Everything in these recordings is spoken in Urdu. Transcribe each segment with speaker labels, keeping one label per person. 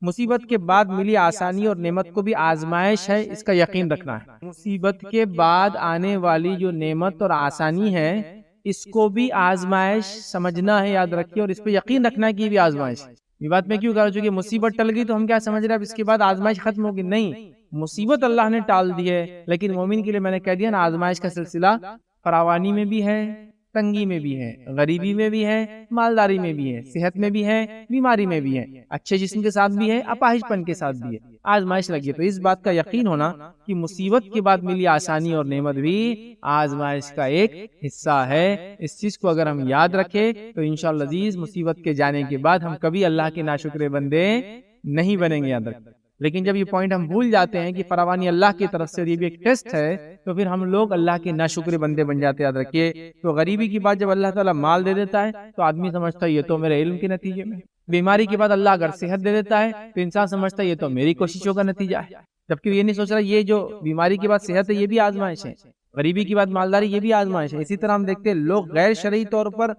Speaker 1: مصیبت کے بعد ملی آسانی اور نعمت کو بھی آزمائش ہے، اس کا یقین رکھنا ہے۔ مصیبت کے بعد آنے والی جو نعمت اور آسانی ہے اس کو بھی آزمائش سمجھنا ہے، یاد رکھیے، اور اس پہ یقین رکھنا ہے کہ یہ بھی آزمائش ہے۔ یہ بات میں کیوں کہہ رہا ہوں؟ چونکہ مصیبت ٹل گئی تو ہم کیا سمجھ رہے ہیں اب اس کے بعد آزمائش ختم ہوگی؟ نہیں، مصیبت اللہ نے ٹال دی ہے، لیکن مومن کے لیے میں نے کہہ دیا نا، آزمائش کا سلسلہ فراوانی میں بھی ہے، تنگی میں بھی ہے، غریبی میں بھی ہے، مالداری میں بھی ہے، صحت میں بھی ہے، بیماری میں بھی ہے، اچھے جسم کے ساتھ بھی ہے، اپاہج پن کے ساتھ بھی ہے، آزمائش لگی ہے۔ تو اس بات کا یقین ہونا کہ مصیبت کے بعد ملی آسانی اور نعمت بھی آزمائش کا ایک حصہ ہے، اس چیز کو اگر ہم یاد رکھیں تو انشاءاللہ عزیز مصیبت کے جانے کے بعد ہم کبھی اللہ کے ناشکرے بندے نہیں بنیں گے، یاد رکھیں۔ لیکن جب یہ پوائنٹ ہم بھول جاتے ہیں کہ فراوانی اللہ کی طرف سے، یہ بھی ایک ٹیسٹ ہے، تو پھر ہم لوگ اللہ کے ناشکرے بندے بن جاتے ہیں، یاد رکھیے۔ تو غریبی کی بات جب اللہ تعالیٰ مال دے دیتا ہے تو آدمی سمجھتا ہے یہ تو میرے علم کے نتیجے میں، بیماری کے بعد اللہ اگر صحت دے دیتا ہے تو انسان سمجھتا ہے یہ تو میری کوششوں کا نتیجہ ہے، جبکہ یہ نہیں سوچ رہا یہ جو بیماری کے بعد صحت ہے یہ بھی آزمائش ہے، غریبی کی بعد مالداری یہ بھی آزمائش ہے۔ اسی طرح ہم دیکھتے ہیں لوگ غیر شرعی طور پر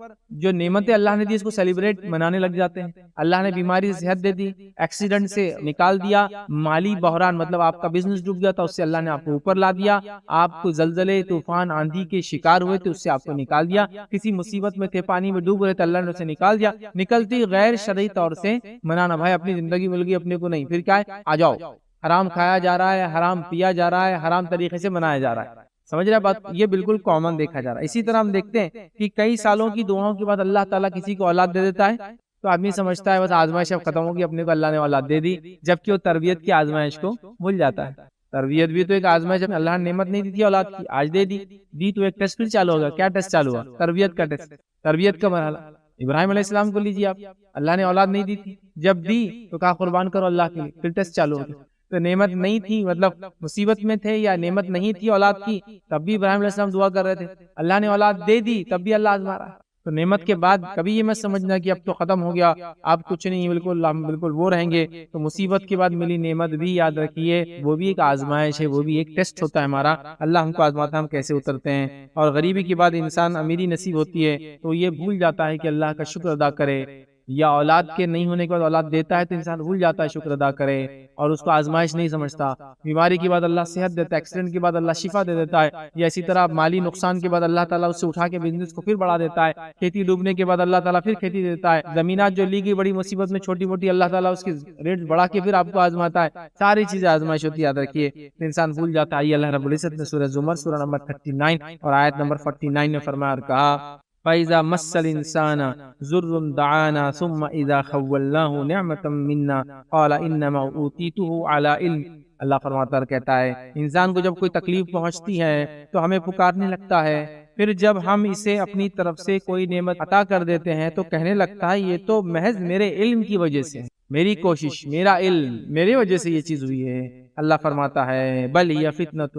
Speaker 1: جو نعمتیں اللہ نے دی اس کو سیلیبریٹ منانے لگ جاتے ہیں۔ اللہ نے بیماری سے صحت دے دی، ایکسیڈنٹ سے نکال دیا، مالی بحران مطلب آپ کا بزنس ڈوب گیا تھا اس سے اللہ نے آپ کو اوپر لا دیا، آپ کو زلزلے طوفان آندھی کے شکار ہوئے تھے اس سے آپ کو نکال دیا، کسی مصیبت میں تھے پانی میں ڈوب رہے تھے اللہ نے اسے نکال دیا۔ نکلتی غیر شرعی طور سے منانا، بھائی اپنی زندگی مل گئی اپنے کو نہیں، پھر کیا ہے، آ جاؤ، حرام کھایا جا رہا ہے، حرام پیا جا رہا ہے، حرام طریقے سے منایا جا رہا ہے، سمجھ رہے بات؟ یہ بالکل کامن دیکھا جا رہا ہے۔ اسی طرح ہم دیکھتے ہیں کہ کئی سالوں کی دعاؤں کے بعد اللہ تعالیٰ کسی کو اولاد دے دیتا ہے تو آدمی سمجھتا ہے بس آزمائش اب ختم ہوگی، اپنے کو اللہ نے اولاد دے دی، جبکہ وہ تربیت کی آزمائش کو بھول جاتا ہے۔ تربیت بھی تو ایک آزمائش ہے، اللہ نے نعمت نہیں دی تھی اولاد کی، آج دے دی تو ایک ٹیسٹ پھر چالو ہوگا۔ کیا ٹیسٹ چالو ہوا؟ تربیت کا ٹیسٹ، تربیت کا مرحلہ۔ ابراہیم علیہ السلام کو لیجیے آپ، اللہ نے اولاد نہیں دی تھی، جب دی تو کہا قربان کرو اللہ کے لیے، پھر ٹیسٹ چالو ہو گیا۔ تو نعمت نہیں تھی، مطلب مصیبت میں تھے یا نعمت نہیں تھی اولاد کی، تب بھی ابراہیم علیہ السلام دعا کر رہے تھے، اللہ نے اولاد دے دی تب بھی اللہ آزما رہا ہے۔ تو نعمت کے بعد کبھی یہ مت سمجھنا کہ اب تو ختم ہو گیا، اب کچھ نہیں، بالکل ہم بالکل وہ رہیں گے۔ تو مصیبت کے بعد ملی نعمت بھی یاد رکھیے وہ بھی ایک آزمائش ہے، وہ بھی ایک ٹیسٹ ہوتا ہے ہمارا، اللہ ہم کو آزماتا ہے ہم کیسے اترتے ہیں۔ اور غریبی کے بعد انسان امیری نصیب ہوتی ہے تو یہ بھول جاتا ہے کہ اللہ کا شکر ادا کرے، یا اولاد کے نہیں ہونے کے بعد اولاد دیتا ہے تو انسان بھول جاتا ہے شکر ادا کرے اور اس کو آزمائش نہیں سمجھتا۔ بیماری کے بعد اللہ صحت دیتا ہے، ایکسیڈنٹ کے بعد اللہ شفا دے دیتا ہے، یا اسی طرح مالی نقصان کے بعد اللہ تعالیٰ اس سے اٹھا کے بزنس کو پھر بڑھا دیتا ہے، کھیتی ڈوبنے کے بعد اللہ تعالیٰ پھر کھیتی دیتا ہے، زمینات جو لی گئی بڑی مصیبت میں چھوٹی موٹی اللہ تعالیٰ اس کی ریٹ بڑھا کے پھر آپ کو آزماتا ہے، ساری چیزیں آزمائش ہوتی ہے، یاد رکھیے۔ انسان بھول جاتا ہے۔ اللہ رب العزت نے سورہ زمر سورہ نمبر 39 اور آیت نمبر 49 میں فرمایا اور کہا فَإِذَا مَسَّ الْإِنسَانَ ضُرٌّ دَعَانَا ثُمَّ إِذَا خَوَّلْنَاهُ نِعْمَةً مِنَّا قَالَ إِنَّمَا أُوتِيتُهُ عَلَى عِلْمٍ۔ اللہ فرماتا ہے، کہتا ہے انسان کو جب کوئی تکلیف پہنچتی ہے تو ہمیں پکارنے لگتا ہے، پھر جب ہم اسے اپنی طرف سے کوئی نعمت عطا کر دیتے ہیں تو کہنے لگتا ہے یہ تو محض میرے علم کی وجہ سے، میری کوشش، میرا علم، میری وجہ سے یہ چیز ہوئی ہے۔ اللہ فرماتا ہے بل یہ فتنۃ،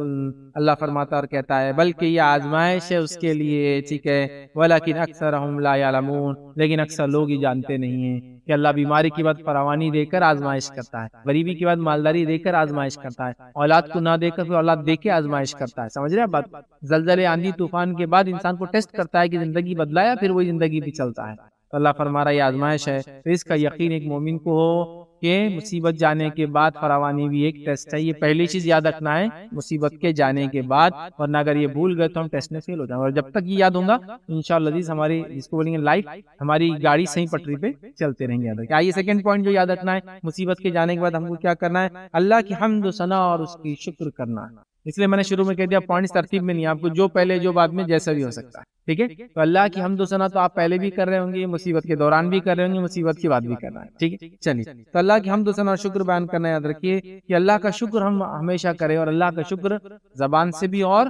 Speaker 1: اللہ فرماتا اور کہتا ہے بلکہ یہ آزمائش ہے اس کے لیے، ٹھیک ہے، ولکن اکثرہم لا یعلمون، لیکن اکثر لوگ ہی جانتے نہیں ہیں کہ اللہ بیماری کے بعد فراوانی دے کر آزمائش کرتا ہے، غریبی کے بعد مالداری دے کر آزمائش کرتا ہے، اولاد کو نہ دے کر پھر اولاد دے کے آزمائش کرتا ہے، سمجھ رہے ہیں بات؟ زلزلے آندھی طوفان کے بعد انسان کو ٹیسٹ کرتا ہے کہ زندگی بدلایا، پھر وہی زندگی بھی چلتا ہے۔ تو اللہ فرما رہا ہے یہ آزمائش ہے، تو اس کا یقین ایک مومن کو ہو کہ مصیبت جانے کے بعد فراوانی بھی ایک ٹیسٹ ہے۔ یہ پہلی چیز یاد رکھنا ہے مصیبت کے جانے کے بعد، ورنہ اگر یہ بھول گئے تو ہم ٹیسٹ میں فیل ہو جائیں گے، اور جب تک یہ یاد ہوگا انشاءاللہ عزیز ہماری جس کو بولیں گے لائف، ہماری گاڑی صحیح پٹری پہ چلتے رہیں گے۔ یاد رکھیں آئیے سیکنڈ پوائنٹ جو یاد رکھنا ہے، مصیبت کے جانے کے بعد ہم کو کیا کرنا ہے، اللہ کی حمد و ثنا اور اس کی شکر کرنا ہے۔ اس لیے میں نے شروع میں کہہ دیا پوائنٹس ترتیب میں نہیں، آپ کو جو پہلے جو بعد میں جیسا بھی ہو سکتا ہے، ٹھیک ہے۔ تو اللہ کی حمد و ثنا تو آپ پہلے بھی کر رہے ہوں گے، مصیبت کے دوران بھی کر رہے ہوں گے، مصیبت کے بعد بھی کرنا ہے، ٹھیک ہے۔ چلیے تو اللہ کی حمد و ثنا اور شکر بیان کرنا یاد رکھیے کہ اللہ کا شکر ہم ہمیشہ کریں، اور اللہ کا شکر زبان سے بھی اور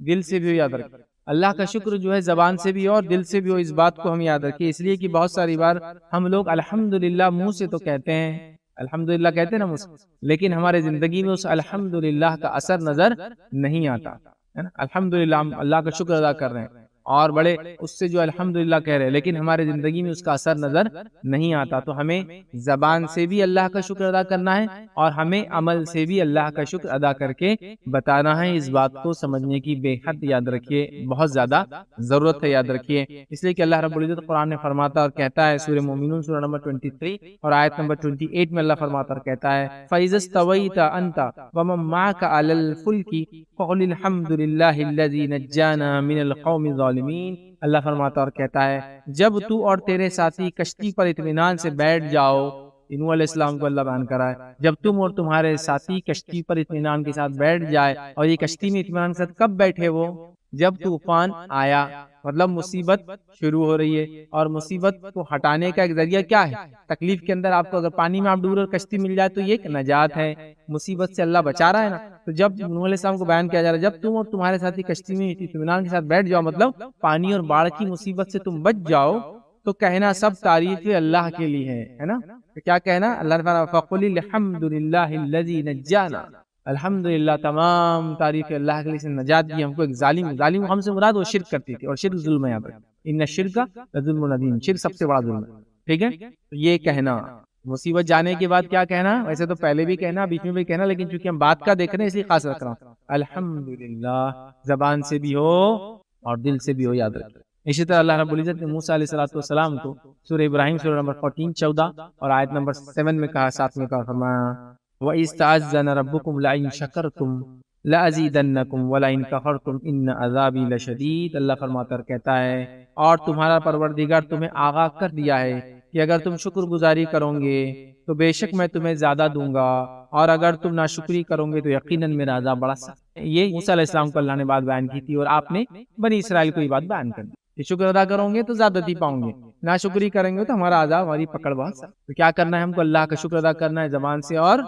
Speaker 1: دل سے بھی یاد رکھیں۔ اللہ کا شکر جو ہے زبان سے بھی اور دل سے بھی ہو، اس بات کو ہم یاد رکھیں، اس لیے کہ بہت ساری بار ہم لوگ الحمدللہ منہ سے تو کہتے ہیں، الحمدللہ کہتے ہیں نا منہ سے، لیکن ہمارے زندگی میں اس الحمدللہ کا اثر نظر نہیں آتا ہے نا۔ الحمدللہ ہم اللہ کا شکر ادا کر رہے ہیں، اور بڑے اس سے جو الحمدللہ کہہ رہے ہیں، لیکن ہمارے زندگی میں اس کا اثر نظر نہیں آتا. تو ہمیں زبان سے بھی اللہ کا شکر ادا کرنا ہے اور ہمیں عمل سے بھی اللہ کا شکر ادا کر کے بتانا ہے. اس بات کو سمجھنے کی بے حد یاد رکھیے، بہت زیادہ ضرورت ہے، یاد رکھیے. اس لیے کہ اللہ رب العزت قرآن میں فرماتا اور کہتا ہے سورہ مومنون سورہ نمبر 23 اور آیت نمبر 28 میں اللہ فرماتا اور کہتا ہے فَإِذَا اسْتَوَيْتَ أَنْتَ وَمَن مَّعَكَ عَلَى الْفُلْكِ فَقُلِ الْحَمْدُ لِلَّهِ الَّذِي نَجَّانَا مِنَ الْقَوْمِ الظَّالِمِينَ. اللہ فرماتا اور کہتا ہے جب تو اور تیرے ساتھی کشتی پر اطمینان سے بیٹھ جاؤ، نوح علیہ السلام کو اللہ بیان کرا ہے، جب تم اور تمہارے ساتھی کشتی پر اطمینان کے ساتھ بیٹھ جائے. اور یہ کشتی میں اطمینان کے ساتھ کب بیٹھے؟ وہ جب طوفان آیا، مطلب مصیبت شروع ہو رہی ہے، اور مصیبت کو ہٹانے کا ایک ذریعہ کیا ہے؟ تکلیف کے اندر آپ کو اگر پانی میں آپ ڈوب رہے اور کشتی مل جائے تو یہ ایک نجات ہے، مصیبت سے اللہ بچا رہا ہے نا. تو جب نوح علیہ السلام کو بیان کیا جا رہا ہے جب تم اور تمہارے ساتھی کشتی میں اطمینان کے ساتھ بیٹھ جاؤ، مطلب پانی اور باڑھ کی مصیبت سے تم بچ جاؤ، تو کہنا سب تعریف اللہ کے لیے ہے نا. تو کیا کہنا؟ اللہ نے فرمایا فَقُلِ الْحَمْدُ لِلَّهِ الَّذِي نَجَّانَا، الحمدللہ تمام تعریف اللہ کے لیے سے نجات دی ہم کو ایک ظالم ہم سے مراد وہ شرک کرتی تھی، اور شرک ظلم ہے. یہاں پر ان الشرک لظلم عظیم، شرک سب سے بڑا ظلم ہے. ٹھیک ہے، تو یہ کہنا مصیبت جانے کے بعد کیا کہنا؟ ویسے تو پہلے بھی کہنا، بیچ میں بھی کہنا، لیکن چونکہ ہم بات کا دیکھ رہے ہیں اس لیے خاص رکھ رہا ہوں. الحمدللہ زبان سے بھی ہو اور دل سے بھی ہو، یاد رکھیں. اسی طرح اللہ رب العزت نے موسیٰ علیہ السلام کو سورہ ابراہیم سورہ نمبر 14 اور آیت نمبر 7 میں کہا، 7 میں کہا فرمایا وَإِذْ تَعَذَّنَ رَبُّكُمْ لَئِن شَكَرْتُمْ لَأَزِيدَنَّكُمْ وَلَئِن كَفَرْتُمْ إِنَّ عَذَابِي لَشَدِيدٌ. اللہ فرماتا اور کہتا ہے اور تمہارا پروردگار تمہیں آگاہ کر دیا ہے کہ اگر تم شکر گزاری کرو گے تو بے شک میں تمہیں زیادہ دوں گا، اور اگر تم ناشکری کرو گے تو یقیناً میرا عذاب بڑا سخت ہے. یہ موسیٰ علیہ السلام کو اللہ نے بات بیان کی تھی، اور آپ نے بنی اسرائیل کو یہ بات بیان کر دی کہ شکر ادا کرو گے تو زیادتی پاؤں گے، ناشکری کریں گے تو ہمارا عذاب، ہماری پکڑ بہت سخت. تو کیا کرنا ہے ہم کو؟ اللہ کا شکر ادا کرنا ہے زبان سے اور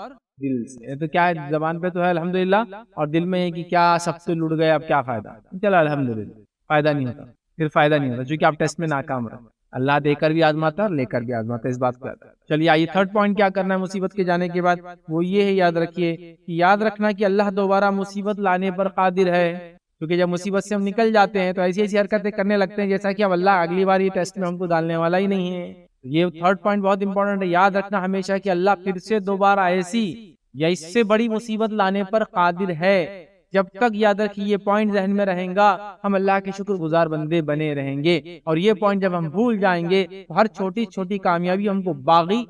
Speaker 1: دل سے. تو کیا ہے زبان پہ تو ہے الحمدللہ، اور دل میں ہے کہ کیا سب سے لٹ گئے، اب کیا فائدہ؟ چلو الحمدللہ، فائدہ نہیں ہوتا، پھر فائدہ نہیں ہوتا چونکہ آپ ٹیسٹ میں ناکام رہے. اللہ دے کر بھی آزماتا ہے اور لے کر بھی آزماتا ہے، اس بات کو یاد رکھیں. چلیے آئیے تھرڈ پوائنٹ کیا کرنا ہے مصیبت کے جانے کے بعد، وہ یہ ہے یاد رکھیے کہ یاد رکھنا کہ اللہ دوبارہ مصیبت لانے پر قادر ہے. کیونکہ جب مصیبت سے ہم نکل جاتے ہیں تو ایسی ایسی حرکتیں کرنے لگتے ہیں جیسا کہ اب اللہ اگلی بار یہ ٹیسٹ میں ہم کو ڈالنے والا ہی نہیں ہے. یہ تھرڈ پوائنٹ بہت امپورٹنٹ ہے، یاد رکھنا ہمیشہ کہ اللہ پھر سے دوبارہ ایسی یا اس سے بڑی مصیبت لانے پر قادر ہے. جب تک یاد رکھیے یہ پوائنٹ ذہن میں رہیں گا ہم اللہ کے شکر گزار بندے بنے رہیں گے. اور یہ پوائنٹ جب ہم بھول جائیں گے تو ہر چھوٹی چھوٹی کامیابی ہم کو باغی،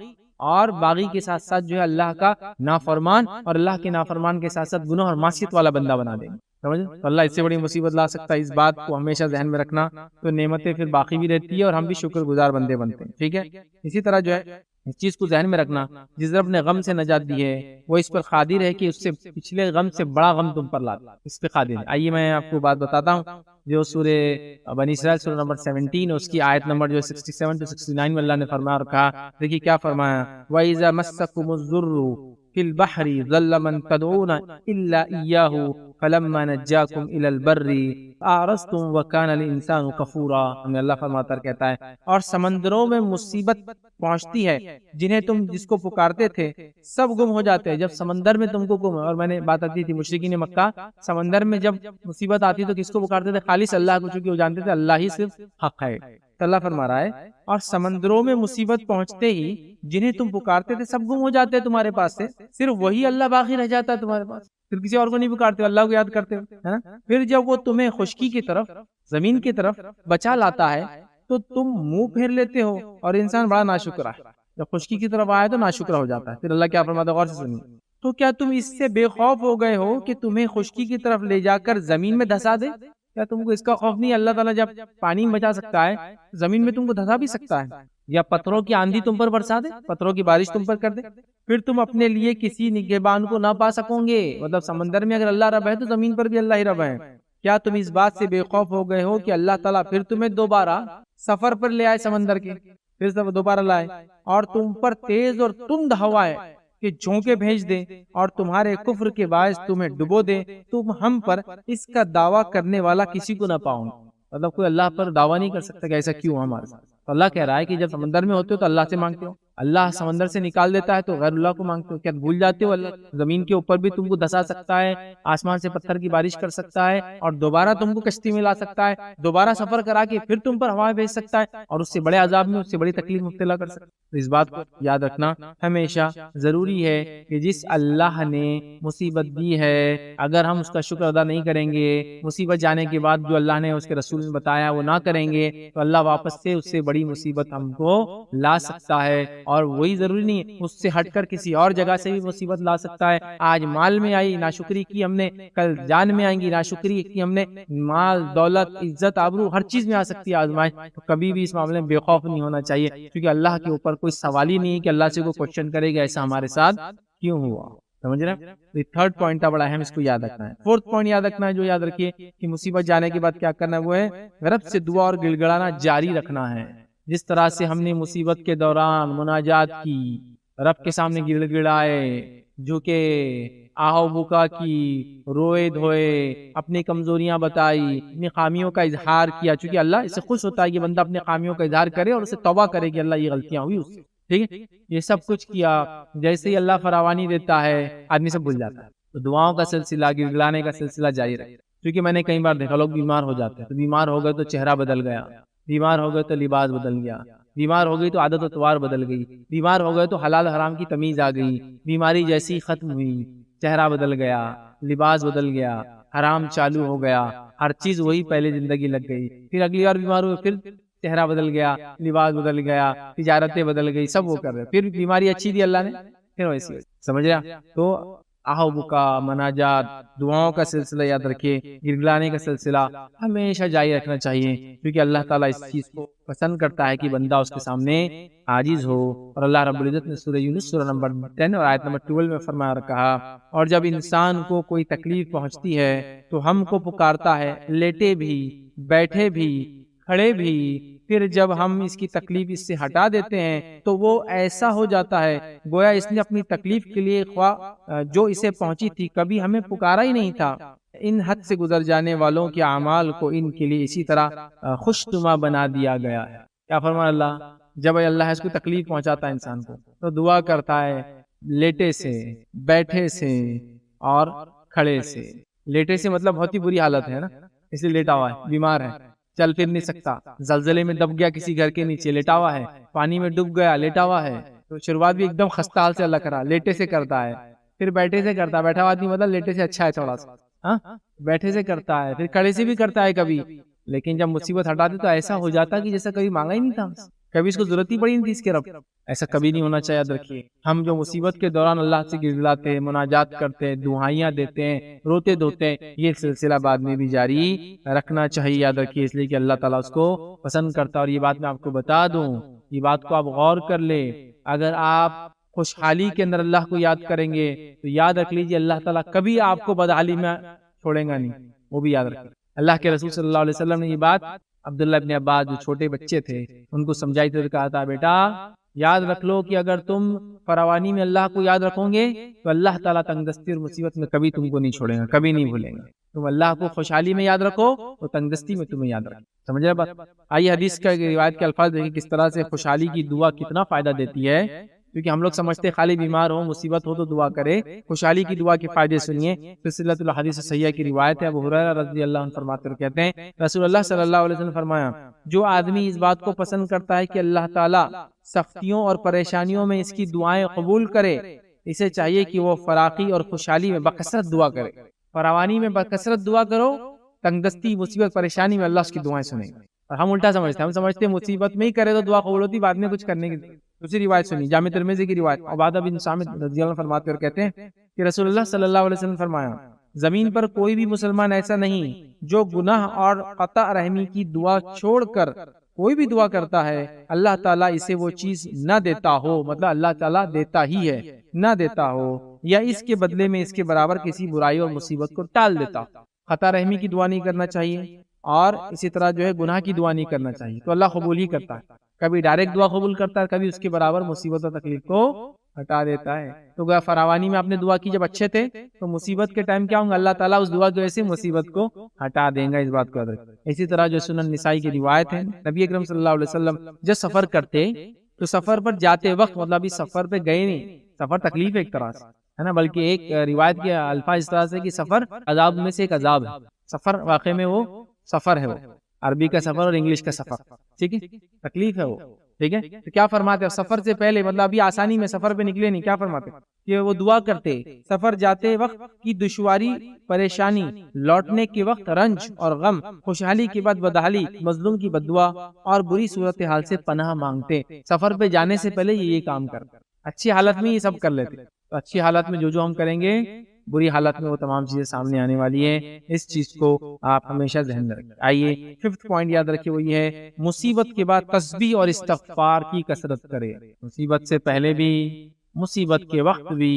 Speaker 1: اور باغی کے ساتھ ساتھ جو ہے اللہ کا نافرمان، اور اللہ کے نافرمان کے ساتھ ساتھ گناہ اور معصیت والا بندہ بنا دیں گے. سمجھ؟ تو اللہ اس سے بڑی مصیبت لا سکتا ہے، اس بات کو ہمیشہ ذہن میں رکھنا. تو نعمتیں پھر باقی بھی رہتی ہے اور ہم بھی شکر گزار بندے بنتے ہیں. ٹھیک ہے، اسی طرح جو ہے اس چیز کو ذہن میں رکھنا، جس رب نے غم سے نجات دی ہے وہ اس پر قادر ہے کہ اس سے پچھلے غم سے بڑا غم تم پر لا دے، اس پہ قادر ہے. آئیے میں آپ کو بات بتاتا ہوں جو سورہ بنی اسرائیل سورہ نمبر 17 اس کی آیت نمبر جو 67 to 69 میں اللہ نے فرمایا اور کہا، دیکھیے کیا فرمایا وَإِذَا مَسَّكُمُ الضُّرُّ فِي الْبَحْرِ ضَلَّ مَن تَدْعُونَ إِلَّا إِيَّاهُ فَلَمَّا نَجَّاكُمْ إِلَى الْبَرِّ أَعْرَضْتُمْ وَكَانَ الْإِنسَانُ كَفُورًا. ہمیں اللہ فرماتا کہتا ہے اور سمندروں میں مصیبت پہنچتی ہے جنہیں تم جس کو پکارتے تھے سب گم ہو جاتے ہیں. جب سمندر میں تم کو گم، اور میں نے بات آتی تھی مشرکین مکہ سمندر میں جب مصیبت آتی تو کس کو پکارتے تھے؟ خالص اللہ کو، چونکہ وہ جانتے تھے اللہ ہی صرف حق ہے. تو اللہ فرما رہا ہے اور سمندروں میں مصیبت پہنچتے ہی جنہیں تم پکارتے تھے سب گم ہو جاتے ہیں تمہارے پاس سے، صرف وہی اللہ باقی رہ جاتا ہے تمہارے پاس. پھر کسی اور کو نہیں پکارتے، اللہ کو یاد کرتے ہو. پھر جب وہ تمہیں خشکی کی طرف، زمین کی طرف بچا لاتا ہے تو تم منہ پھیر لیتے ہو، اور انسان بڑا ناشکر ہے. جب خشکی کی طرف آئے تو ناشکر ہو جاتا ہے. پھر اللہ کیا فرماتا ہے، غور سے سنیے. تو کیا تم اس سے بے خوف ہو گئے ہو کہ تمہیں خشکی کی طرف لے جا کر زمین میں دھسا دے؟ کیا تم کو اس کا خوف نہیں؟ اللہ تعالیٰ جب پانی میں بچا سکتا ہے زمین میں تم کو دھسا بھی سکتا ہے، یا پتھروں کی آندھی تم پر برسا دے، پتھروں کی بارش تم پر کر دے. پھر تم اپنے لیے کسی نگہبان کو نہ پا سکو گے. مطلب سمندر میں اگر اللہ رب ہے تو زمین پر بھی اللہ ہی رب ہے. کیا تم اس بات سے بے خوف ہو گئے ہو کہ اللہ تعالیٰ پھر تمہیں دوبارہ سفر پر لے آئے سمندر کے، پھر سب دوبارہ لائے اور تم پر تیز اور تند ہوائیں کہ جھونکے بھیج دے اور تمہارے کفر کے باعث تمہیں ڈبو دے، تم ہم پر اس کا دعویٰ کرنے والا کسی کو نہ پاؤ گے. مطلب کوئی اللہ پر دعویٰ نہیں کر سکتا کہ ایسا کیوں ہمارے ساتھ. تو اللہ کہہ رہا ہے کہ جب سمندر میں ہوتے ہو تو اللہ سے مانگتے ہو، اللہ سمندر سے نکال دیتا ہے تو غیر اللہ کو مانگتے ہو، کیا بھول جاتے ہو اللہ زمین کے اوپر بھی تم کو دھسا سکتا ہے، آسمان سے پتھر کی بارش کر سکتا ہے، اور دوبارہ تم کو کشتی میں لا سکتا ہے، دوبارہ سفر کرا کے پھر تم پر ہوائیں بھیج سکتا ہے، اور اس سے بڑے عذاب میں، اس سے بڑی تکلیف مبتلا کر سکتا ہے۔ اس بات کو یاد رکھنا ہمیشہ ضروری ہے کہ جس اللہ نے مصیبت دی ہے، اگر ہم اس کا شکر ادا نہیں کریں گے، مصیبت جانے کے بعد جو اللہ نے اس کے رسول نے بتایا وہ نہ کریں گے، تو اللہ واپس سے اس سے بڑی مصیبت ہم کو لا سکتا ہے، اور وہی ضروری نہیں ہے اس سے ہٹ کر کسی اور جگہ سے بھی مصیبت لا سکتا ہے۔ آج مال میں آئی ناشکری کی ہم نے، کل جان میں آئیں گی ناشکری کی ہم نے، مال دولت عزت آبرو ہر چیز میں آ سکتی ہے آزمائش، تو کبھی بھی اس معاملے میں بے خوف نہیں ہونا چاہیے، کیونکہ اللہ کے اوپر کوئی سوال ہی نہیں ہے کہ اللہ سے کوئی کوشچن کرے گا ایسا ہمارے ساتھ کیوں ہوا۔ سمجھ رہے ہیں؟ یہ تھرڈ پوائنٹ بڑا اہم، اس کو یاد رکھنا ہے۔ فورتھ پوائنٹ یاد رکھنا ہے، جو یاد رکھیے کہ مصیبت جانے کے بعد کیا کرنا ہے، وہ ہے رب سے دعا اور گڑ گڑانا جاری رکھنا ہے۔ جس طرح سے ہم نے مصیبت کے دوران مناجات کی، رب کے سامنے گڑ گڑائے، جھکے، آہو بکا کی، روئے دھوئے، اپنی کمزوریاں بتائی، اپنی خامیوں کا اظہار کیا، چونکہ اللہ اس سے خوش ہوتا ہے کہ بندہ اپنے خامیوں کا اظہار کرے اور اسے توبہ کرے کہ اللہ یہ غلطیاں ہوئی اس سے، ٹھیک ہے، یہ سب کچھ کیا۔ جیسے ہی اللہ فراوانی دیتا ہے آدمی سب بھول جاتا ہے، تو دعاؤں کا سلسلہ، گڑگڑانے کا سلسلہ جاری رہے، کیونکہ میں نے کئی بار دیکھا لوگ بیمار ہو جاتے ہیں، تو بیمار ہو گئے تو چہرہ بدل گیا، بیمار ہو گئے تو لباس بدل گیا، بیمار ہو گئی تو عادت و تواار بدل گئی، بیمار ہو گئے تو حلال حرام کی تمیز آ گئی، بیماری جیسی ختم ہوئی، چہرہ بدل گیا، لباس بدل گیا، حرام چالو ہو گیا، ہر چیز وہی پہلے زندگی لگ گئی، پھر اگلی بار بیمار ہوئے پھر چہرہ بدل گیا، لباس بدل گیا، تجارتیں بدل گئی، سب وہ کر رہے، پھر بیماری اچھی دی اللہ نے، پھر ویسی سمجھ رہا۔ تو آہو بکا، مناجات، دعاؤں کا سلسلہ یاد رکھیے، گڑگڑانے کا سلسلہ ہمیشہ جاری رکھنا چاہیے، کیونکہ اللہ تعالیٰ اس چیز کو پسند کرتا ہے کہ بندہ اس کے سامنے عاجز ہو، اور اللہ رب العزت نے سورہ یونس سورہ نمبر 10 اور آیت نمبر 12 میں فرمایا اور کہا، اور جب انسان کو کوئی تکلیف پہنچتی ہے تو ہم کو پکارتا ہے، لیٹے بھی، بیٹھے بھی، کھڑے بھی، پھر جب ہم اس کی تکلیف اس سے ہٹا دیتے ہیں تو وہ ایسا ہو جاتا ہے گویا اس نے اپنی تکلیف کے لیے خواہ جو اسے پہنچی تھی کبھی ہمیں پکارا ہی نہیں تھا۔ ان حد سے گزر جانے والوں کے اعمال کو ان کے لیے اسی طرح خوشنما بنا دیا گیا ہے۔ کیا فرمایا اللہ؟ جب اللہ اس کو تکلیف پہنچاتا ہے انسان کو تو دعا کرتا ہے، لیٹے سے، بیٹھے سے اور کھڑے سے۔ لیٹے سے مطلب بہت ہی بری حالت ہے نا، اس لیے لیٹا ہوا ہے، بیمار ہے، چل پھر نہیں سکتا، زلزلے میں دب گیا کسی گھر کے نیچے، لیٹا ہوا ہے، پانی میں ڈوب گیا، لیٹا ہوا ہے، تو شروعات بھی ایک دم خستہ حال سے اللہ کرا، لیٹے سے کرتا ہے، پھر بیٹھے سے کرتا ہے، بیٹھا ہوا آدمی مطلب لیٹے سے اچھا ہے تھوڑا سا، ہاں بیٹھے سے کرتا ہے، پھر کھڑے سے بھی کرتا ہے کبھی، لیکن جب مصیبت ہٹا دے تو ایسا ہو جاتا کہ جیسا کبھی مانگا ہی نہیں تھا، کبھی اس کو ضرورت ہی پڑی نہیں تھی اس کے رب۔ ایسا کبھی نہیں ہونا چاہیے، یاد رکھیے۔ ہم جو مصیبت کے دوران اللہ سے گڑگڑاتے ہیں، مناجات کرتے ہیں، دعائیاں دیتے ہیں، روتے دھوتے ہیں، یہ سلسلہ بعد میں بھی جاری رکھنا چاہیے، یاد رکھیے، اس لیے کہ اللہ تعالیٰ اس کو پسند کرتا ہے۔ اور یہ بات میں آپ کو بتا دوں، یہ بات کو آپ غور کر لیں، اگر آپ خوشحالی کے اندر اللہ کو یاد کریں گے تو یاد رکھ لیجیے اللہ تعالیٰ کبھی آپ کو بدحالی میں چھوڑیں گا نہیں، وہ بھی یاد رکھیں۔ اللہ کے رسول صلی اللہ علیہ وسلم نے یہ بات عبداللہ ابن عباس جو چھوٹے بچے تھے ان کو سمجھائی تو کہا تھا، بیٹا یاد رکھ لو کہ اگر تم فراوانی میں اللہ کو یاد رکھو گے تو اللہ تعالیٰ تنگدستی اور مصیبت میں کبھی تم کو نہیں چھوڑے گا، کبھی نہیں بھولیں گے۔ تم اللہ کو خوشحالی میں یاد رکھو تو تنگدستی میں تمہیں یاد رکھو۔ سمجھ رہے بات؟ آئیے حدیث کا روایت کے الفاظ دیکھیں کس طرح سے خوشحالی کی دعا کتنا فائدہ دیتی ہے، کیونکہ ہم لوگ سمجھتے خالی بیمار ہو، مصیبت ہو تو دعا کرے، خوشحالی کی دعا کے فائدے سنیے۔ سلسلۃ الحدیث صحیحہ کی روایت ہے، ابو ہریرہ رضی اللہ عنہ فرماتے ہیں، کہتے ہیں رسول اللہ صلی اللہ علیہ وسلم فرمایا، جو آدمی اس بات کو پسند کرتا ہے کہ اللہ تعالیٰ سختیوں اور پریشانیوں میں اس کی دعائیں قبول کرے، اسے چاہیے کہ وہ فراخی اور خوشحالی میں بکثرت دعا کرے۔ فراوانی میں بکثرت دعا کرو، تنگدستی مصیبت پریشانی میں اللہ اس کی دعائیں سنے گا۔ اور ہم الٹا سمجھتے ہیں، ہم سمجھتے ہیں مصیبت میں ہی کرے تو دعا قبول ہوتی، بعد میں کچھ کرنے کی۔ دوسری روایت سنی، جامع ترمذی کی روایت، عبادہ بن صامت رضی اللہ عنہ فرماتے اور کہتے ہیں کہ رسول اللہ صلی اللہ علیہ وسلم فرمایا، زمین پر کوئی بھی مسلمان ایسا نہیں جو گناہ اور قطع رحمی کی دعا چھوڑ کر کوئی بھی دعا کرتا ہے اللہ تعالیٰ اسے وہ چیز نہ دیتا ہو، مطلب اللہ تعالیٰ دیتا ہی ہے، نہ دیتا ہو، یا اس کے بدلے میں اس کے برابر کسی برائی اور مصیبت کو ٹال دیتا۔ قطع رحمی کی دعا نہیں کرنا چاہیے، اور اسی طرح جو ہے گناہ کی دعا نہیں کرنا چاہیے، تو اللہ قبول ہی کرتا ہے، کبھی ڈائریکٹ دعا قبول کرتا ہے، کبھی اس کے برابر مصیبت اور تکلیف کو ہٹا دیتا ہے۔ تو گویا فراوانی میں آپ نے دعا کی جب اچھے تھے تو مصیبت کے ٹائم کیا ہوں گا، اللہ تعالیٰ اس دعا کی وجہ سے مصیبت کو ہٹا دیں گا، اس بات کو یاد رکھیں۔ اسی طرح جو سنن نسائی کی روایت ہے، نبی اکرم صلی اللہ علیہ وسلم جب سفر کرتے تو سفر پر جاتے وقت مطلب ابھی سفر پہ گئے نہیں، سفر تکلیف ہے ایک طرح سے، ہے نا، بلکہ ایک روایت کے الفاظ اس طرح سے کہ سفر عذاب میں سے ایک عذاب ہے، سفر واقع میں وہ سفر ہے، وہ عربی کا سفر اور انگلش کا سفر، ٹھیک ہے، تکلیف ہے وہ، ٹھیک ہے۔ تو کیا فرماتے ہیں سفر سے پہلے، مطلب ابھی آسانی میں سفر پہ نکلے نہیں، کیا فرماتے کہ وہ دعا کرتے سفر جاتے وقت کی دشواری پریشانی، لوٹنے کے وقت رنج اور غم، خوشحالی کے بعد بدحالی، مظلوم کی بددعا اور بری صورتحال سے پناہ مانگتے۔ سفر پہ جانے سے پہلے یہ کام کرتے، اچھی حالت میں یہ سب کر لیتے، تو اچھی حالت میں جو ہم کریں گے، بری حالت میں وہ تمام چیزیں سامنے آنے والی ہیں، اس چیز کو آپ ہمیشہ ذہن میں رکھیں۔ آئیے ففتھ پوائنٹ یاد رکھیے، وہ یہ ہے مصیبت کے بعد تسبیح اور استغفار کی کثرت کرے۔ مصیبت سے پہلے بھی، مصیبت کے وقت بھی،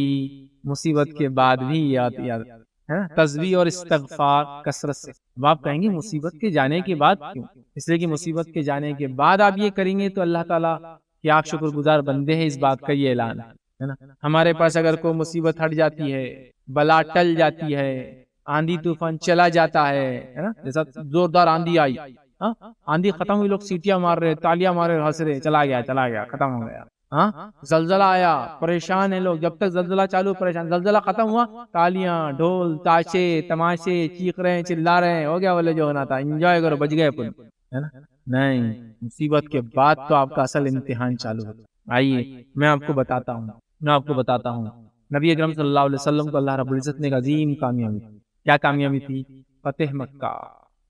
Speaker 1: مصیبت کے بعد بھی یاد ہے، تسبیح اور استغفار کثرت سے۔ اب آپ کہیں گے مصیبت کے جانے کے بعد کیوں؟ اس لیے کہ مصیبت کے جانے کے بعد آپ یہ کریں گے تو اللہ تعالیٰ کے آپ شکر گزار بندے ہیں، اس بات کا یہ اعلان ہے نا۔ ہمارے پاس اگر کوئی مصیبت ہٹ جاتی ہے، بلا ٹل جاتی ہے، آندھی طوفان چلا جاتا ہے نا، جیسا زوردار آندھی آئی، آندھی ختم ہوئی، لوگ سیٹیاں مار رہے، تالیاں مار رہے، ہنس رہے، چلا گیا ختم ہو گیا۔ زلزلہ آیا، پریشان ہیں لوگ، جب تک زلزلہ چالو پریشان، زلزلہ ختم ہوا، تالیاں، ڈھول، تاشے، تماشے، چیخ رہے ہیں، چلا رہے ہیں، ہو گیا بولے جو ہونا تھا، انجوائے کرو، بچ گئے اپن، ہے نا۔ نہیں، مصیبت کے بعد تو آپ کا اصل امتحان چالو ہوتا۔ آئیے میں آپ کو بتاتا ہوں، نبی اکرم صلی اللہ علیہ وسلم کو اللہ رب العزت نے ایک عظیم کامیابی، کیا کامیابی تھی؟ فتح مکہ۔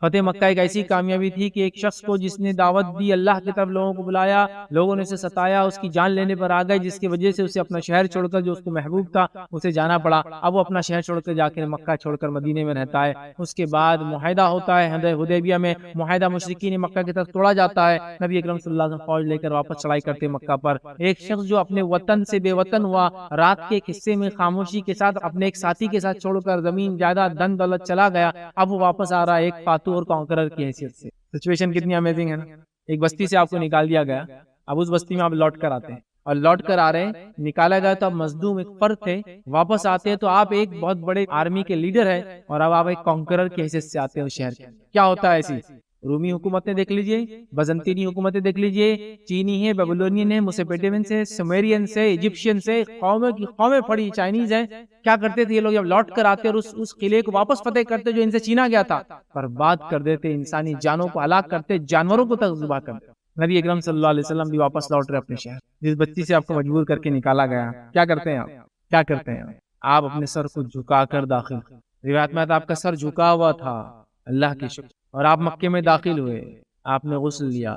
Speaker 1: فتح مکہ ایک ایسی کامیابی تھی کہ ایک شخص کو جس نے دعوت دی، اللہ کی طرف لوگوں کو بلایا، لوگوں نے اسے ستایا، اس کی جان لینے پر آ گئے، جس کی وجہ سے اسے اپنا شہر چھوڑ کر جو اس کو محبوب تھا اسے جانا پڑا۔ اب وہ اپنا شہر چھوڑ کر جا کے مکہ چھوڑ کر مدینے میں رہتا ہے۔ اس کے بعد معاہدہ ہوتا ہے حدیبیہ میں، معاہدہ مشرکین مکہ کی طرف توڑا جاتا ہے، نبی اکرم صلی اللہ علیہ وسلم فوج لے کر واپس چڑھائی کرتے مکہ پر۔ ایک شخص جو اپنے وطن سے بے وطن ہوا، رات کے ایک حصے میں خاموشی کے ساتھ اپنے ایک ساتھی کے ساتھ چھوڑ کر زمین جائیداد دن دولت چلا گیا، اب وہ واپس آ رہا ہے ایک فاتح اور کانکرر کی حیثیت سے۔ سچویشن کتنی امیزنگ ہے نا، ایک بستی سے آپ کو نکال دیا گیا، اب اس بستی میں آپ لوٹ کر آتے ہیں، اور لوٹ کر آ رہے ہیں، نکالا گیا تو اب مظلوم ایک فرد تھے، واپس آتے ہیں تو آپ ایک بہت بڑے آرمی کے لیڈر ہیں، اور اب آپ ایک کانکرر کی حیثیت سے آتے ہیں اس شہر کے۔ کیا ہوتا ہے ایسی رومی حکومتیں دیکھ لیجئے، بزنطینی حکومتیں دیکھ لیجئے، چینی ہے، بیبلونین ہے، موسیپیٹیمن سے، سمیرین سے، ایجپشین سے، قومیں کی قومیں پڑی، چائنیز ہیں۔ کیا کرتے تھے یہ لوگ؟ جب لوٹ کر آتے اور اس قلعے کو واپس فتح کرتے جو ان سے چھینا گیا تھا، برباد کر دیتے، انسانی جانوں کو ہلاک کرتے، جانوروں کو تک ذبح کرتے۔ نبی اکرم صلی اللہ علیہ وسلم بھی واپس لوٹ رہے اپنے شہر، جس بچی سے آپ کو مجبور کر کے نکالا گیا، کیا کرتے ہیں آپ اپنے سر کو جھکا کر داخل، روایت میں آتا آپ کا سر جھکا ہوا تھا، اللہ کی شکر، اور آپ مکے میں داخل ہوئے، آپ نے غسل لیا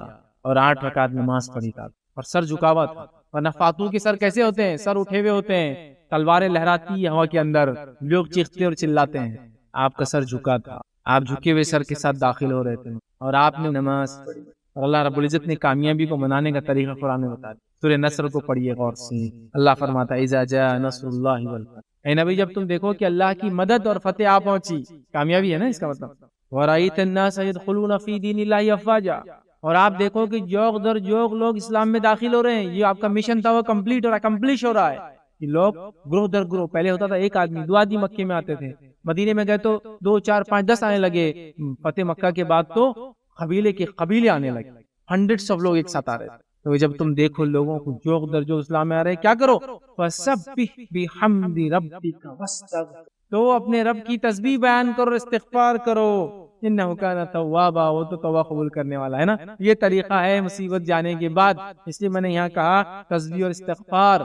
Speaker 1: اور 8 رکعت نماز پڑھی تھا، اور سر جھکا ہوا تھا۔ ورنہ فاتو کے سر کیسے ہوتے ہیں؟ سر اٹھے ہوئے ہوتے ہیں، تلواریں لہراتی ہوا کے اندر، لوگ چیختے اور چلاتے ہیں، آپ کا سر جھکا تھا، آپ جھکے ہوئے سر کے ساتھ داخل ہو رہے تھے، اور آپ نے نماز پڑھی، اور اللہ رب العزت نے کامیابی کو منانے کا طریقہ قرآن میں بتا دیا۔ سورہ نصر کو پڑھیے غور سے، اللہ فرماتا ہے اذا جاء نصر اللہ والفتح، اے نبی جب تم دیکھو کہ اللہ کی مدد اور فتح آ پہنچی، کامیابی ہے نا اس کا مطلب، وَرَأَيْتَ النَّاسَ يَدْخُلُونَ فِي دِينِ اللَّهِ أَفْوَاجًا، اور آپ دیکھو کہ جوق در جوق لوگ اسلام میں داخل ہو رہے ہیں، یہ آپ کا مشن تھا وہ کمپلیٹ ہو رہا ہے، کمپلیش ہو رہا ہے، کہ لوگ گروہ در گروہ، پہلے ہوتا تھا ایک آدمی 2 آدمی مکے میں آتے تھے، مدینے میں گئے تو 2 4 5 10 آنے لگے، فتح مکہ کے بعد تو قبیلے کے قبیلے آنے لگے، ہنڈریڈس آف لوگ ایک ساتھ آ رہے تھے۔ تو جب تم دیکھو لوگوں کو جوق در جو اسلام میں آ رہے ہیں، کیا کرو؟ فَسَبِّحْ بِحَمْدِ رَبِّكَ وَاسْتَغْفِرْ، تو اپنے رب کی تسبیح بیان کرو، استغفار کرو، انہ کان توابا، وہ تو توبہ قبول کرنے والا ہے نا۔ یہ طریقہ ہے مصیبت جانے کے بعد، اس لیے میں نے یہاں کہا تسبیح اور استغفار۔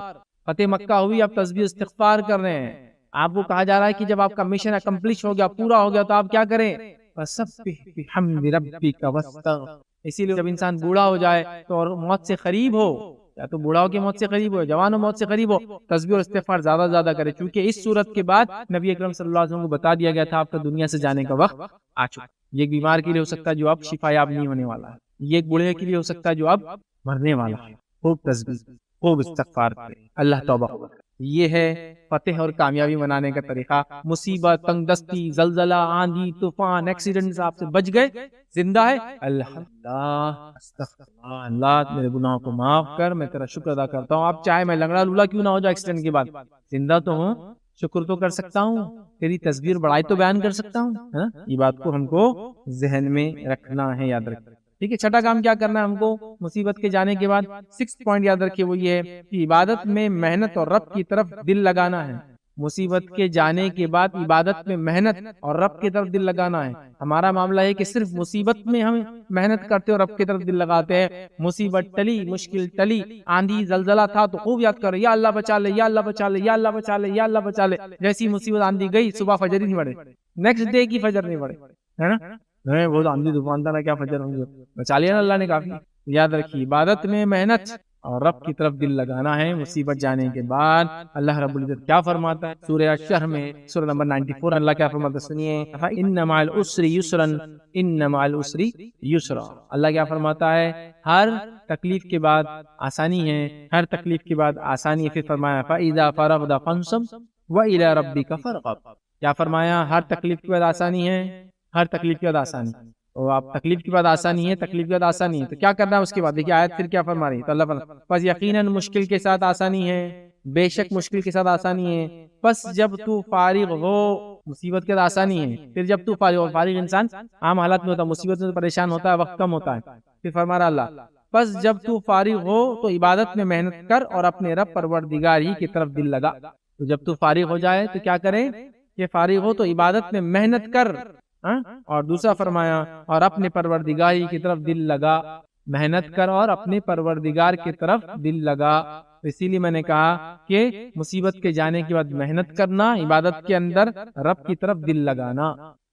Speaker 1: فتح مکہ ہوئی، آپ تسبیح استغفار کر رہے ہیں، آپ کو کہا جا رہا ہے کہ جب آپ کا مشن اکمپلش ہو گیا، پورا ہو گیا، تو آپ کیا کریں؟ فَسَبِّحْ بِحَمْدِ رَبِّكَ وَاسْتَغْفِرْ۔ اسی لیے جب انسان بوڑھا ہو جائے تو اور موت سے قریب ہو، یا تو بوڑھا ہو کے موت سے قریب ہو، جوان ہو موت سے قریب ہو، تسبیح اور استغفار زیادہ زیادہ کرے، چونکہ اس صورت کے بعد نبی اکرم صلی اللہ علیہ وسلم کو بتا دیا گیا تھا آپ کا دنیا سے جانے کا وقت آ چکا۔ یہ ایک بیمار کے لیے ہو سکتا ہے جو اب شفا یاب نہیں ہونے والا ہے، یہ ایک بوڑھے کے لیے ہو سکتا ہے جو اب مرنے والا ہے۔ خوب تسبیح، خوب استغفار کرے، اللہ توبہ قبول کرے۔ یہ ہے فتح اور کامیابی منانے کا طریقہ۔ مصیبت، تنگ دستی، زلزلہ، آندھی، طوفان، ایکسیڈنٹ آپ سے بچ گئے، زندہ ہے، الحمدللہ، استغفراللہ، اللہ میرے گناہوں کو معاف کر، میں تیرا شکر ادا کرتا ہوں۔ آپ چاہے میں لنگڑا لولا کیوں نہ ہو جائے ایکسیڈنٹ کے بعد، زندہ تو ہوں، شکر تو کر سکتا ہوں، تیری تصویر بڑائی تو بیان کر سکتا ہوں، ہے نا۔ یہ بات کو ہم کو ذہن میں رکھنا ہے، یاد رکھنا۔ ٹھیک ہے، چھٹا کام کیا کرنا ہے ہم کو مصیبت کے جانے کے بعد؟ 6 پوائنٹ یاد رکھیے، وہ یہ ہے کہ عبادت میں محنت اور رب کی طرف دل لگانا ہے۔ مصیبت کے جانے کے بعد عبادت میں محنت اور رب کی طرف دل لگانا ہے۔ ہمارا معاملہ ہے کہ صرف مصیبت میں ہم محنت کرتے اور رب کی طرف دل لگاتے ہیں، مصیبت ٹلی، مشکل ٹلی، آندھی زلزلہ تھا تو خوب یاد کرو، یا اللہ بچا لے، یا اللہ بچا لے، یا اللہ بچا لے، یا اللہ بچا لے۔ جیسی مصیبت آندھی گئی، صبح فجر ہی نہیں پڑے، نیکسٹ ڈے کی فجر نہیں پڑے، ہے نا؟ نہیں وہ آندھی طوفان تھا نا، کیا فجر ہوں گے، بچا لیا نا اللہ نے کافی۔ یاد رکھیے عبادت میں محنت اور رب کی طرف دل لگانا ہے مصیبت جانے کے بعد۔ اللہ رب العزت کیا فرماتا ہے سورہ الشرح میں، سورہ نمبر 94، اللہ کیا فرماتا ہے سنیے، ان مع العسر یسرا، ان مع العسر یسرا۔ اللہ کیا فرماتا ہے، ہر تکلیف کے بعد آسانی ہے، ہر تکلیف کے بعد آسانی ہے۔ پھر فرمایا فاذا فرغت فانصب والى ربک فارغب۔ کیا فرمایا، ہر تکلیف کے بعد آسانی ہے، ہر تکلیف کے بعد آسانی۔ تو آپ تکلیف کے بعد آسانی ہے، تکلیف کے بعد آسانی ہے، تو کیا کرنا ہے اس کے بعد؟ دیکھیے آیت پھر کیا فرما رہی ہے، تو اللہ فرماتا ہے پس یقیناً مشکل کے ساتھ آسانی ہے، بے شک مشکل کے ساتھ آسانی ہے، پس جب تو فارغ ہو، مصیبت کے بعد آسانی ہے، پھر جب تو فارغ ہو، فارغ انسان عام حالات میں ہوتا ہے، مصیبت میں پریشان ہوتا ہے، وقت کم ہوتا ہے، پھر فرما رہا اللہ پس جب تو فارغ ہو تو عبادت میں محنت کر اور اپنے رب پروردگار ہی کی طرف دل لگا۔ تو جب تو فارغ ہو جائے تو کیا کریں کہ فارغ ہو تو عبادت میں محنت کر، اور دوسرا فرمایا اور اپنے پروردگار کی طرف دل لگا، محنت کر اور اپنے پروردگار کی طرف دل لگا۔ اسی لیے میں نے کہا کہ مصیبت کے جانے کے بعد محنت کرنا، عبادت کے اندر رب کی طرف دل لگانا،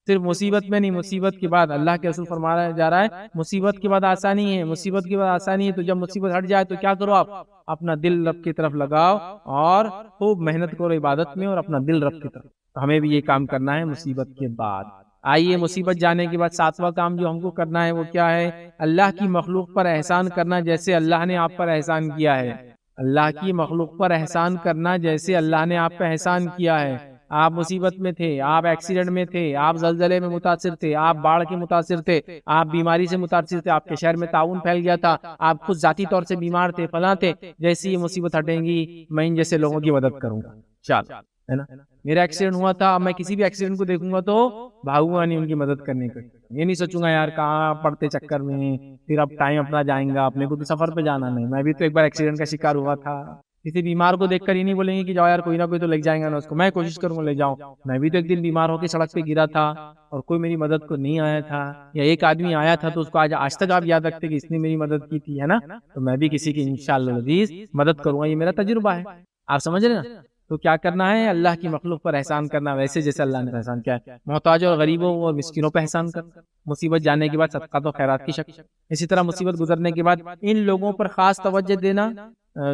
Speaker 1: صرف مصیبت میں نہیں، مصیبت کے بعد اللہ کے رسول فرمایا جا رہا ہے مصیبت کے بعد آسانی ہے، مصیبت کے بعد آسانی ہے، تو جب مصیبت ہٹ جائے تو کیا کرو، آپ اپنا دل رب کی طرف لگاؤ اور خوب محنت کرو عبادت میں اور اپنا دل رب کی طرف۔ تو ہمیں بھی یہ کام کرنا ہے مصیبت کے بعد۔ آئیے مصیبت جانے کے بعد ساتواں کام جو ہم کو کرنا ہے وہ کیا ہے، اللہ کی مخلوق پر احسان کرنا جیسے اللہ نے آپ پر احسان کیا ہے۔ اللہ کی مخلوق پر احسان کرنا جیسے اللہ نے آپ پہ احسان کیا ہے۔ آپ مصیبت میں تھے، آپ ایکسیڈنٹ میں تھے، آپ زلزلے میں متاثر تھے، آپ باڑھ کے متاثر تھے، آپ بیماری سے متاثر تھے، آپ کے شہر میں طاعون پھیل گیا تھا، آپ خود ذاتی طور سے بیمار تھے، فلاں تھے، جیسی یہ مصیبت ہٹیں گی میں ان جیسے لوگوں کی مدد کروں گا، چل ہے نا۔ میرا ایکسیڈنٹ ہوا تھا، میں کسی بھی ایکسیڈنٹ کو دیکھوں گا تو بھاگوں گا نہیں ان کی مدد کرنے کا، یہ نہیں سوچوں گا یار کہاں پڑتے چکر میں پھر اب ٹائم اپنا جائیں گا، اپنے کو تو سفر پہ جانا نہیں۔ میں بھی تو ایک بار ایکسیڈنٹ کا شکار ہوا تھا، کسی بیمار کو دیکھ کر یہ نہیں بولیں گے کہ جاؤ یار کوئی نہ کوئی تو لگ جائیں گا نا اس کو، میں کوشش کروں گا لے جاؤں۔ میں بھی تو ایک دن بیمار ہو کے سڑک پہ گرا تھا اور کوئی میری مدد کو نہیں آیا تھا، یا ایک آدمی آیا تھا تو اس کو آج تک آپ یاد رکھتے کہ اس نے میری مدد کی تھی، ہے نا۔ تو میں بھی کسی کی انشاءاللہ العزیز مدد کروں گا، یہ میرا تجربہ ہے، آپ سمجھ رہے نا۔ تو کیا کرنا ہے، اللہ کی مخلوق پر احسان کرنا ویسے جیسے اللہ نے احسان کیا ہے، محتاجوں اور غریبوں اور مسکینوں پہ احسان کرنا، مصیبت جانے کے بعد صدقات و خیرات کی شکل، اسی طرح مصیبت گزرنے کے بعد ان لوگوں پر خاص توجہ دینا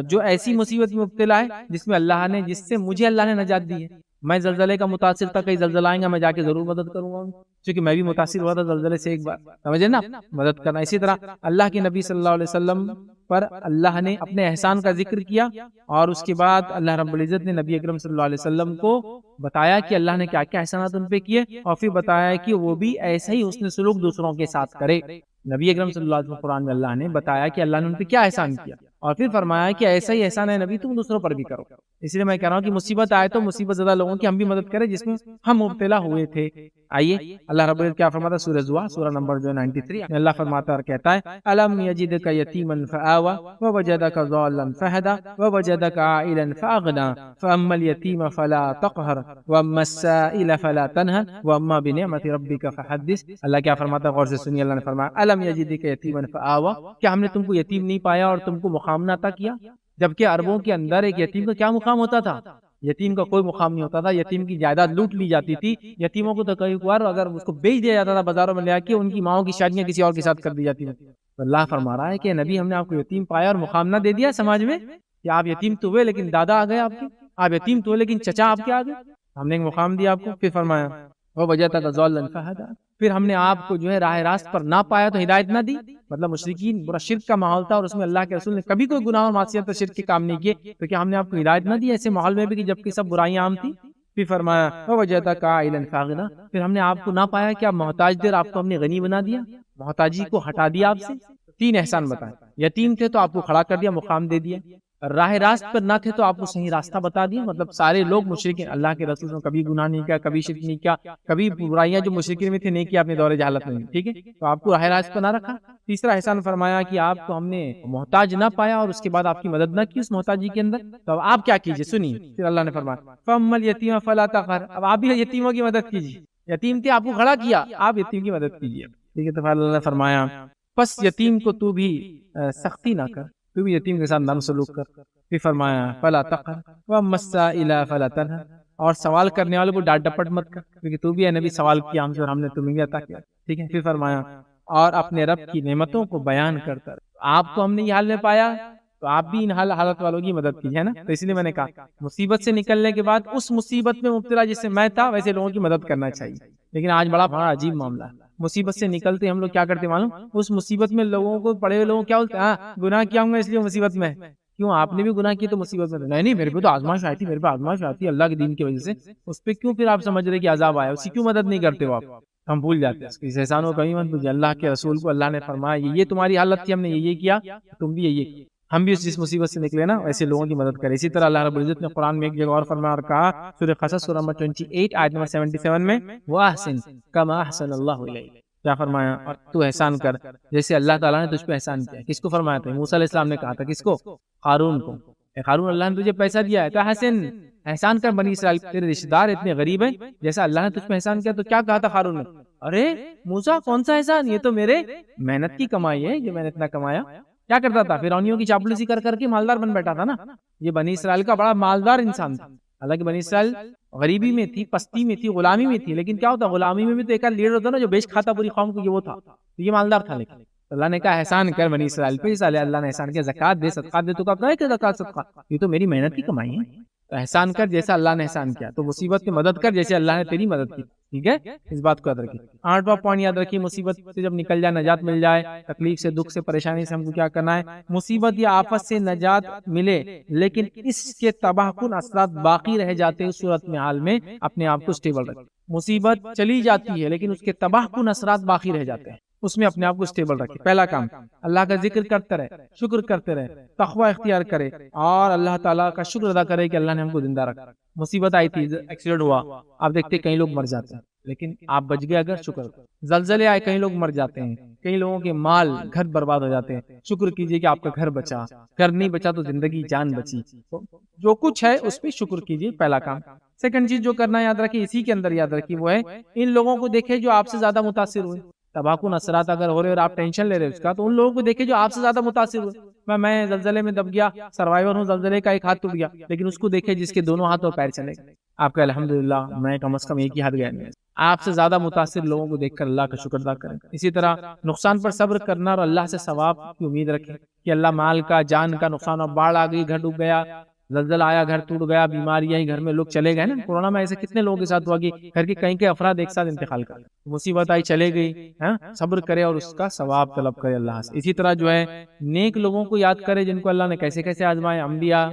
Speaker 1: جو ایسی مصیبت میں مبتلا ہے جس میں اللہ نے، جس سے مجھے اللہ نے نجات دی ہے۔ میں زلزلے کا متاثر تھا، کہیں زلزلہ آئیں گا میں جا کے ضرور مدد کروں گا، کیونکہ میں بھی متاثر ہوا تھا زلزلے سے ایک بار، سمجھے نا، مدد کرنا۔ اسی طرح اللہ کے نبی صلی اللہ علیہ وسلم پر اللہ نے اپنے احسان کا ذکر کیا، اور اس کے بعد اللہ رب العزت نے نبی اکرم صلی اللہ علیہ وسلم کو بتایا کہ اللہ نے کیا کیا احسانات ان پہ کیے، اور پھر بتایا کہ وہ بھی ایسے ہی حسن سلوک دوسروں کے ساتھ کرے۔ نبی اکرم صلی اللہ علیہ وسلم قرآن میں اللہ نے بتایا کہ اللہ نے ان پہ کیا احسان کیا، اور پھر فرمایا کہ ایسا ہی احسان ہے نبی تم دوسروں پر بھی کرو۔ اس لیے میں کہہ رہا ہوں کہ مصیبت آئے تو مصیبت زدہ لوگوں کی ہم بھی مدد کریں جس میں ہم مبتلا ہوئے تھے۔ آئیے اللہ رب العزت کیا فرماتا ہے سورہ زوا، سورہ نمبر 93، اللہ فرماتا اور کہتا ہے الم یجدک یتیما فآوی ووجدک ضالا فہدی ووجدک عائلا فاغنی فاما الیتیم فلا تقہر واما السائل فلا تنہر واما بنعمت ربک فحدث۔ اللہ کیا فرماتا ہے، غور سے سنیے، اللہ نے فرمایا الم یجدک یتیما فآوی، کیا ہم نے تم کو یتیم نہیں پایا اور تم کو مقام نہ عطا کیا؟ جبکہ عربوں کے اندر ایک یتیم کا کیا مقام ہوتا تھا، یتیم کا کوئی مقام نہیں ہوتا تھا، یتیم کی جائیداد لوٹ لی جاتی تھی، یتیموں کو تو کئی بار اگر اس کو بیچ دیا جاتا تھا بازاروں میں لے کے، ان کی ماؤں کی شادیاں کسی اور کے ساتھ کر دی جاتی تھی۔ اللہ فرما رہا ہے کہ نبی ہم نے آپ کو یتیم پایا اور مقام نہ دے دیا سماج میں، کہ آپ یتیم تو ہوئے لیکن دادا آ گئے آپ کے، آپ یتیم تو ہوئے لیکن چچا آپ کے آ گئے، ہم نے ایک مقام دیا آپ کو۔ پھر فرمایا ووجدک ضالا فہدی، پھر ہم نے آپ کو جو ہے راہ راست پر نہ پایا تو ہدایت نہ دی، مطلب مشرکین برا شرک کا ماحول تھا اور اس میں اللہ کے رسول نے کبھی کوئی گناہ اور معصیت اور شرک کے کام نہیں کیے، تو کیا ہم نے آپ کو ہدایت نہ دی ایسے ماحول میں بھی کہ جبکہ سب برائیاں عام تھی؟ پھر فرمایا ووجدک عائلا فاغنی، پھر ہم نے آپ کو نہ پایا کہ آپ محتاج تھے، آپ کو ہم نے غنی بنا دیا، محتاجی کو ہٹا دیا آپ سے۔ تین احسان بتائیں، یتیم تھے تو آپ کو کھڑا کر دیا، مقام دے دیا، راہ راست پر نہ تھے تو آپ کو صحیح راستہ بتا دیا. مطلب سارے لوگ مشرکین، اللہ کے رسول نے کبھی گناہ نہیں کیا، کبھی شرک نہیں کیا، کبھی برائیاں جو مشرکین میں تھے نہیں کیا اپنے دور جہالت میں. ٹھیک ہے، تو آپ کو راہ راست پر نہ رکھا. تیسرا احسان فرمایا کہ آپ کو ہم نے محتاج نہ پایا اور اس کے بعد آپ کی مدد نہ کی اس محتاجی کے اندر. تو اب آپ کیا کیجیے سنیے. پھر اللہ نے فرمایا فَأَمَّا الْيَتِيمَ فَلَا تَقْهَرْ، اب آپ بھی یتیموں کی مدد کیجیے. یتیم تھے، آپ کو کھڑا کیا، آپ یتیم کی مدد کیجیے. ٹھیک ہے، تو اللہ نے فرمایا پس یتیم کو تو بھی سختی نہ کر، تو بھی یتیم کے ساتھ نرم سلوک کر. پھر فرمایا فَلَا تَقْهَرْ وَأَمَّا السَّائِلَ فَلَا تَنْهَرْ، اور سوال کرنے والے کو ڈانٹ ڈپٹ مت کر، کیونکہ تو بھی ہے نبی، سوال کیا ہم سے اور ہم نے تمہیں بھی عطا کیا. ٹھیک ہے، پھر فرمایا اور اپنے رب کی نعمتوں کو بیان کرتا رہے. آپ کو ہم نے یہ حال میں پایا تو آپ بھی ان حالت والوں کی مدد کیجیے نا. تو اس لیے میں نے کہا مصیبت سے نکلنے کے بعد اس مصیبت میں مبتلا جیسے میں تھا ویسے لوگوں کی مدد کرنا چاہیے. لیکن آج بڑا عجیب معاملہ ہے. مصیبت سے نکلتے ہم لوگ کیا کرتے معلوم، اس مصیبت میں لوگوں کو، پڑے ہوئے لوگوں کیا بولتے ہیں، ہاں گناہ کیا ہوں گا اس لیے مصیبت میں. کیوں آپ نے بھی گناہ کی تو مصیبت میں؟ نہیں میرے پہ تو آزمائش آئی تھی، میرے پہ آزمائش آتی ہے اللہ کے دین کی وجہ سے، اس پہ کیوں پھر آپ سمجھ رہے کہ عذاب آیا، اسی کیوں مدد نہیں کرتے ہو آپ؟ ہم بھول جاتے ہیں اس احسان و کمی مت بھولئے. اللہ کے رسول کو اللہ نے فرمایا یہ تمہاری حالت تھی، ہم نے یہ کیا، تم بھی یہ. ہم بھی جس مصیبت سے نکلے نا ویسے لوگوں کی مدد کریں. اسی طرح اللہ رب العزت نے قرآن میں ایک جگہ اور فرمایا اور کہا، سورہ قصص سورہ نمبر 28 آیت نمبر 77 میں وَأَحْسِنْ كَمَا أَحْسَنَ اللَّهُ إِلَيْكَ، کیا فرمایا، اور تو احسان کر جیسے اللہ تعالیٰ نے تجھ پہ احسان کیا. کس کو فرمایا تھا؟ موسیٰ علیہ السلام نے کہا تھا. کس کو؟ قارون کو. قارون اللہ نے تجھے پیسہ دیا ہے تو حسن احسان کر بنی اسرائیل، تیرے رشتہ دار اتنے غریب ہیں، جیسا اللہ نے تجھ پہ احسان کیا. تو کیا کہا تھا قارون نے؟ ارے موسیٰ کون سا احسان، یہ تو میرے محنت کی کمائی ہے، یہ میں نے اتنا کمایا. کیا کرتا تھا؟ فرعونیوں کی چاپلوسی کر کر کے مالدار بن بیٹھا تھا نا. یہ بنی اسرائیل کا بڑا مالدار انسان تھا. حالانکہ بنی اسرائیل غریبی میں تھی، پستی میں تھی، غلامی میں تھی، لیکن کیا ہوتا غلامی میں بھی تو ایک لیڈر ہوتا نا جو بیچ کھاتا پوری قوم کو، یہ وہ تھا. یہ مالدار تھا. لیکن اللہ نے کہا احسان کر بنی اسرائیل پہ. اللہ نے احسان کیا، زکات دے، صدقات دے. تو کہا کہ زکات صدقہ یہ تو میری محنت کی کمائی ہے. تو احسان کر جیسا اللہ نے احسان کیا. تو مصیبت میں مدد کر جیسے اللہ نے تیری مدد کی. ٹھیک ہے، اس بات کو یاد رکھیے. 8واں پوائنٹ یاد رکھیے، مصیبت سے جب نکل جائے، نجات مل جائے، تکلیف سے، دکھ سے، پریشانی سے ہم کو کیا کرنا ہے؟ مصیبت یا آفت سے نجات ملے لیکن اس کے تباہ کن اثرات باقی رہ جاتے ہیں، اس صورت میں حال میں اپنے آپ کو سٹیبل رکھیں. مصیبت چلی جاتی ہے لیکن اس کے تباہ کن اثرات باقی رہ جاتے ہیں، اس میں اپنے آپ کو سٹیبل رکھیں. پہلا کام اللہ کا ذکر کرتے رہے، شکر کرتے رہے، تقوی اختیار کرے اور اللہ تعالیٰ کا شکر ادا کرے کہ اللہ نے ہم کو زندہ رکھا. مصیبت آئی تھی، ایکسیڈنٹ ہوا، آپ دیکھتے کئی لوگ مر جاتے ہیں لیکن آپ بچ گئے اگر شکر. زلزلے آئے، کئی لوگ مر جاتے ہیں، کئی لوگوں کے مال گھر برباد ہو جاتے ہیں. شکر کیجئے کہ آپ کا گھر بچا، گھر نہیں بچا تو زندگی جان بچی. جو کچھ ہے اس پہ شکر کیجئے، پہلا کام. سیکنڈ چیز جو کرنا یاد رکھیے، اسی کے اندر یاد رکھیے، وہ ہے ان لوگوں کو دیکھیں جو آپ سے زیادہ متاثر ہوئے. تباکن اثرات اگر ہو رہے اور آپ ٹینشن لے رہے اس کا، تو ان لوگوں کو دیکھیں جو آپ سے زیادہ متاثر ہوئے. میں زلزلے میں دب گیا، سروائیور ہوں، زلزلے کا ایک ہاتھ ٹوٹ گیا، لیکن اس کو دیکھیں جس کے دونوں ہاتھ اور پیر چلے گئے. آپ کا الحمدللہ میں کم از کم ایک ہی ہاتھ گیا. آپ سے زیادہ متاثر لوگوں کو دیکھ کر اللہ کا شکر ادا کریں. اسی طرح نقصان پر صبر کرنا اور اللہ سے ثواب کی امید رکھیں کہ اللہ مال کا، جان کا نقصان، اور باڑھ آ گئی، گھر ڈوب گیا، زلزلہ آیا، گھر ٹوٹ گیا، بیماریاں ہی گھر میں، لوگ چلے گئے نا. کورونا میں ایسے کتنے لوگوں کے ساتھ ہوا کہ گھر کے کئی افراد ایک ساتھ انتقال کر، مصیبت آئی، چلے گئی. صبر کرے اور اس کا ثواب طلب کرے اللہ سے. اسی طرح جو ہے نیک لوگوں کو یاد کرے جن کو اللہ نے کیسے کیسے آزمائے، انبیاء،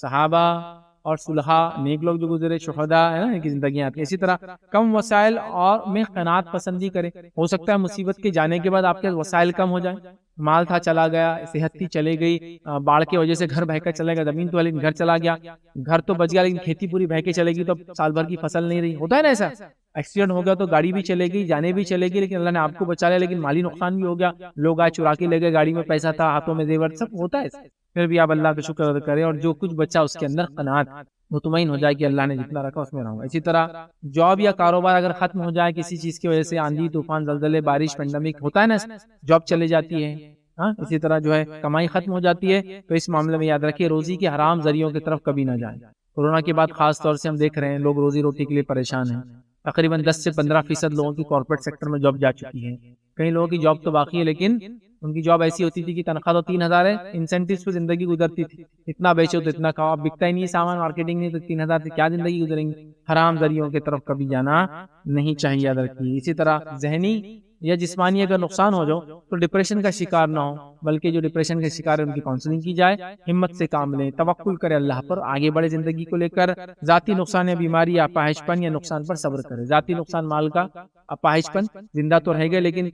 Speaker 1: صحابہ اور صلحاء، نیک لوگ جو گزرے، شہداء ہے نا، ان کی زندگیاں آتی ہیں. اسی طرح کم وسائل اور میں قناعت پسندی کرے. ہو سکتا ہے مصیبت کے جانے کے بعد آپ کے وسائل کم ہو جائیں، مال تھا چلا گیا، صحت تھی چلے گئی، باڑھ کی وجہ سے گھر بہہ کر چلے گا، زمین تو لیکن گھر چلا گیا، گھر تو بچ گیا لیکن کھیتی پوری بہہ کے چلے گی تو سال بھر کی فصل نہیں رہی. ہوتا ہے نا ایسا. ایکسیڈنٹ ہو گیا تو گاڑی بھی چلے گی، جانے بھی چلے گی، لیکن اللہ نے آپ کو بچا لیا، لیکن مالی نقصان بھی ہو گیا. لوگ آئے چرا کے لے گئے، گاڑی میں پیسہ تھا، ہاتھوں میں زیور، سب ہوتا ہے. پھر بھی آپ اللہ کا شکر ادا کریں اور جو کچھ بچا اس کے اندر قناعت، مطمئن ہو جائے کہ اللہ نے جتنا رکھا اس میں رہوں گا. اسی طرح جاب یا کاروبار اگر ختم ہو جائے کسی چیز کی وجہ سے، آندھی طوفان، زلزلے، بارش، پینڈیمک ہوتا ہے نا، جاب چلے جاتی ہے. اسی طرح جو ہے کمائی ختم ہو جاتی ہے، تو اس معاملے میں یاد رکھیے روزی کے حرام ذریعوں کی طرف کبھی نہ جائیں. کورونا کے بعد خاص طور سے ہم دیکھ رہے ہیں لوگ روزی روٹی کے لیے پریشان ہیں. تقریباً 10 سے 15% لوگوں کی کارپوریٹ سیکٹر میں جاب جا چکی ہے. کئی لوگوں کی جاب تو باقی ہے لیکن ان کی جاب ایسی ہوتی تھی کہ تنخواہ تو 3000 ہے، انسینٹیوز پہ زندگی گزرتی تھی. اتنا بیچو تو اتنا کھاؤ، اب بکتا ہی نہیں سامان، مارکیٹنگ نہیں، تو 3000 سے کیا زندگی گزریں گی. حرام ذریعوں کی طرف کبھی جانا نہیں چاہیے، یاد رکھیے. اسی طرح ذہنی یا جسمانی اگر نقصان ہو جاؤ تو ڈپریشن کا شکار نہ ہو، بلکہ جو ڈپریشن کے شکار ہے ان کی کاؤنسلنگ کی جائے، ہمت سے کام لیں، توکل کرے اللہ پر، آگے بڑھے زندگی کو لے کر. ذاتی نقصان یا بیماری یا اپاہج پن یا نقصان پر صبر کرے. ذاتی نقصان مال کا، اپاہج پن، زندہ تو رہ گئے لیکن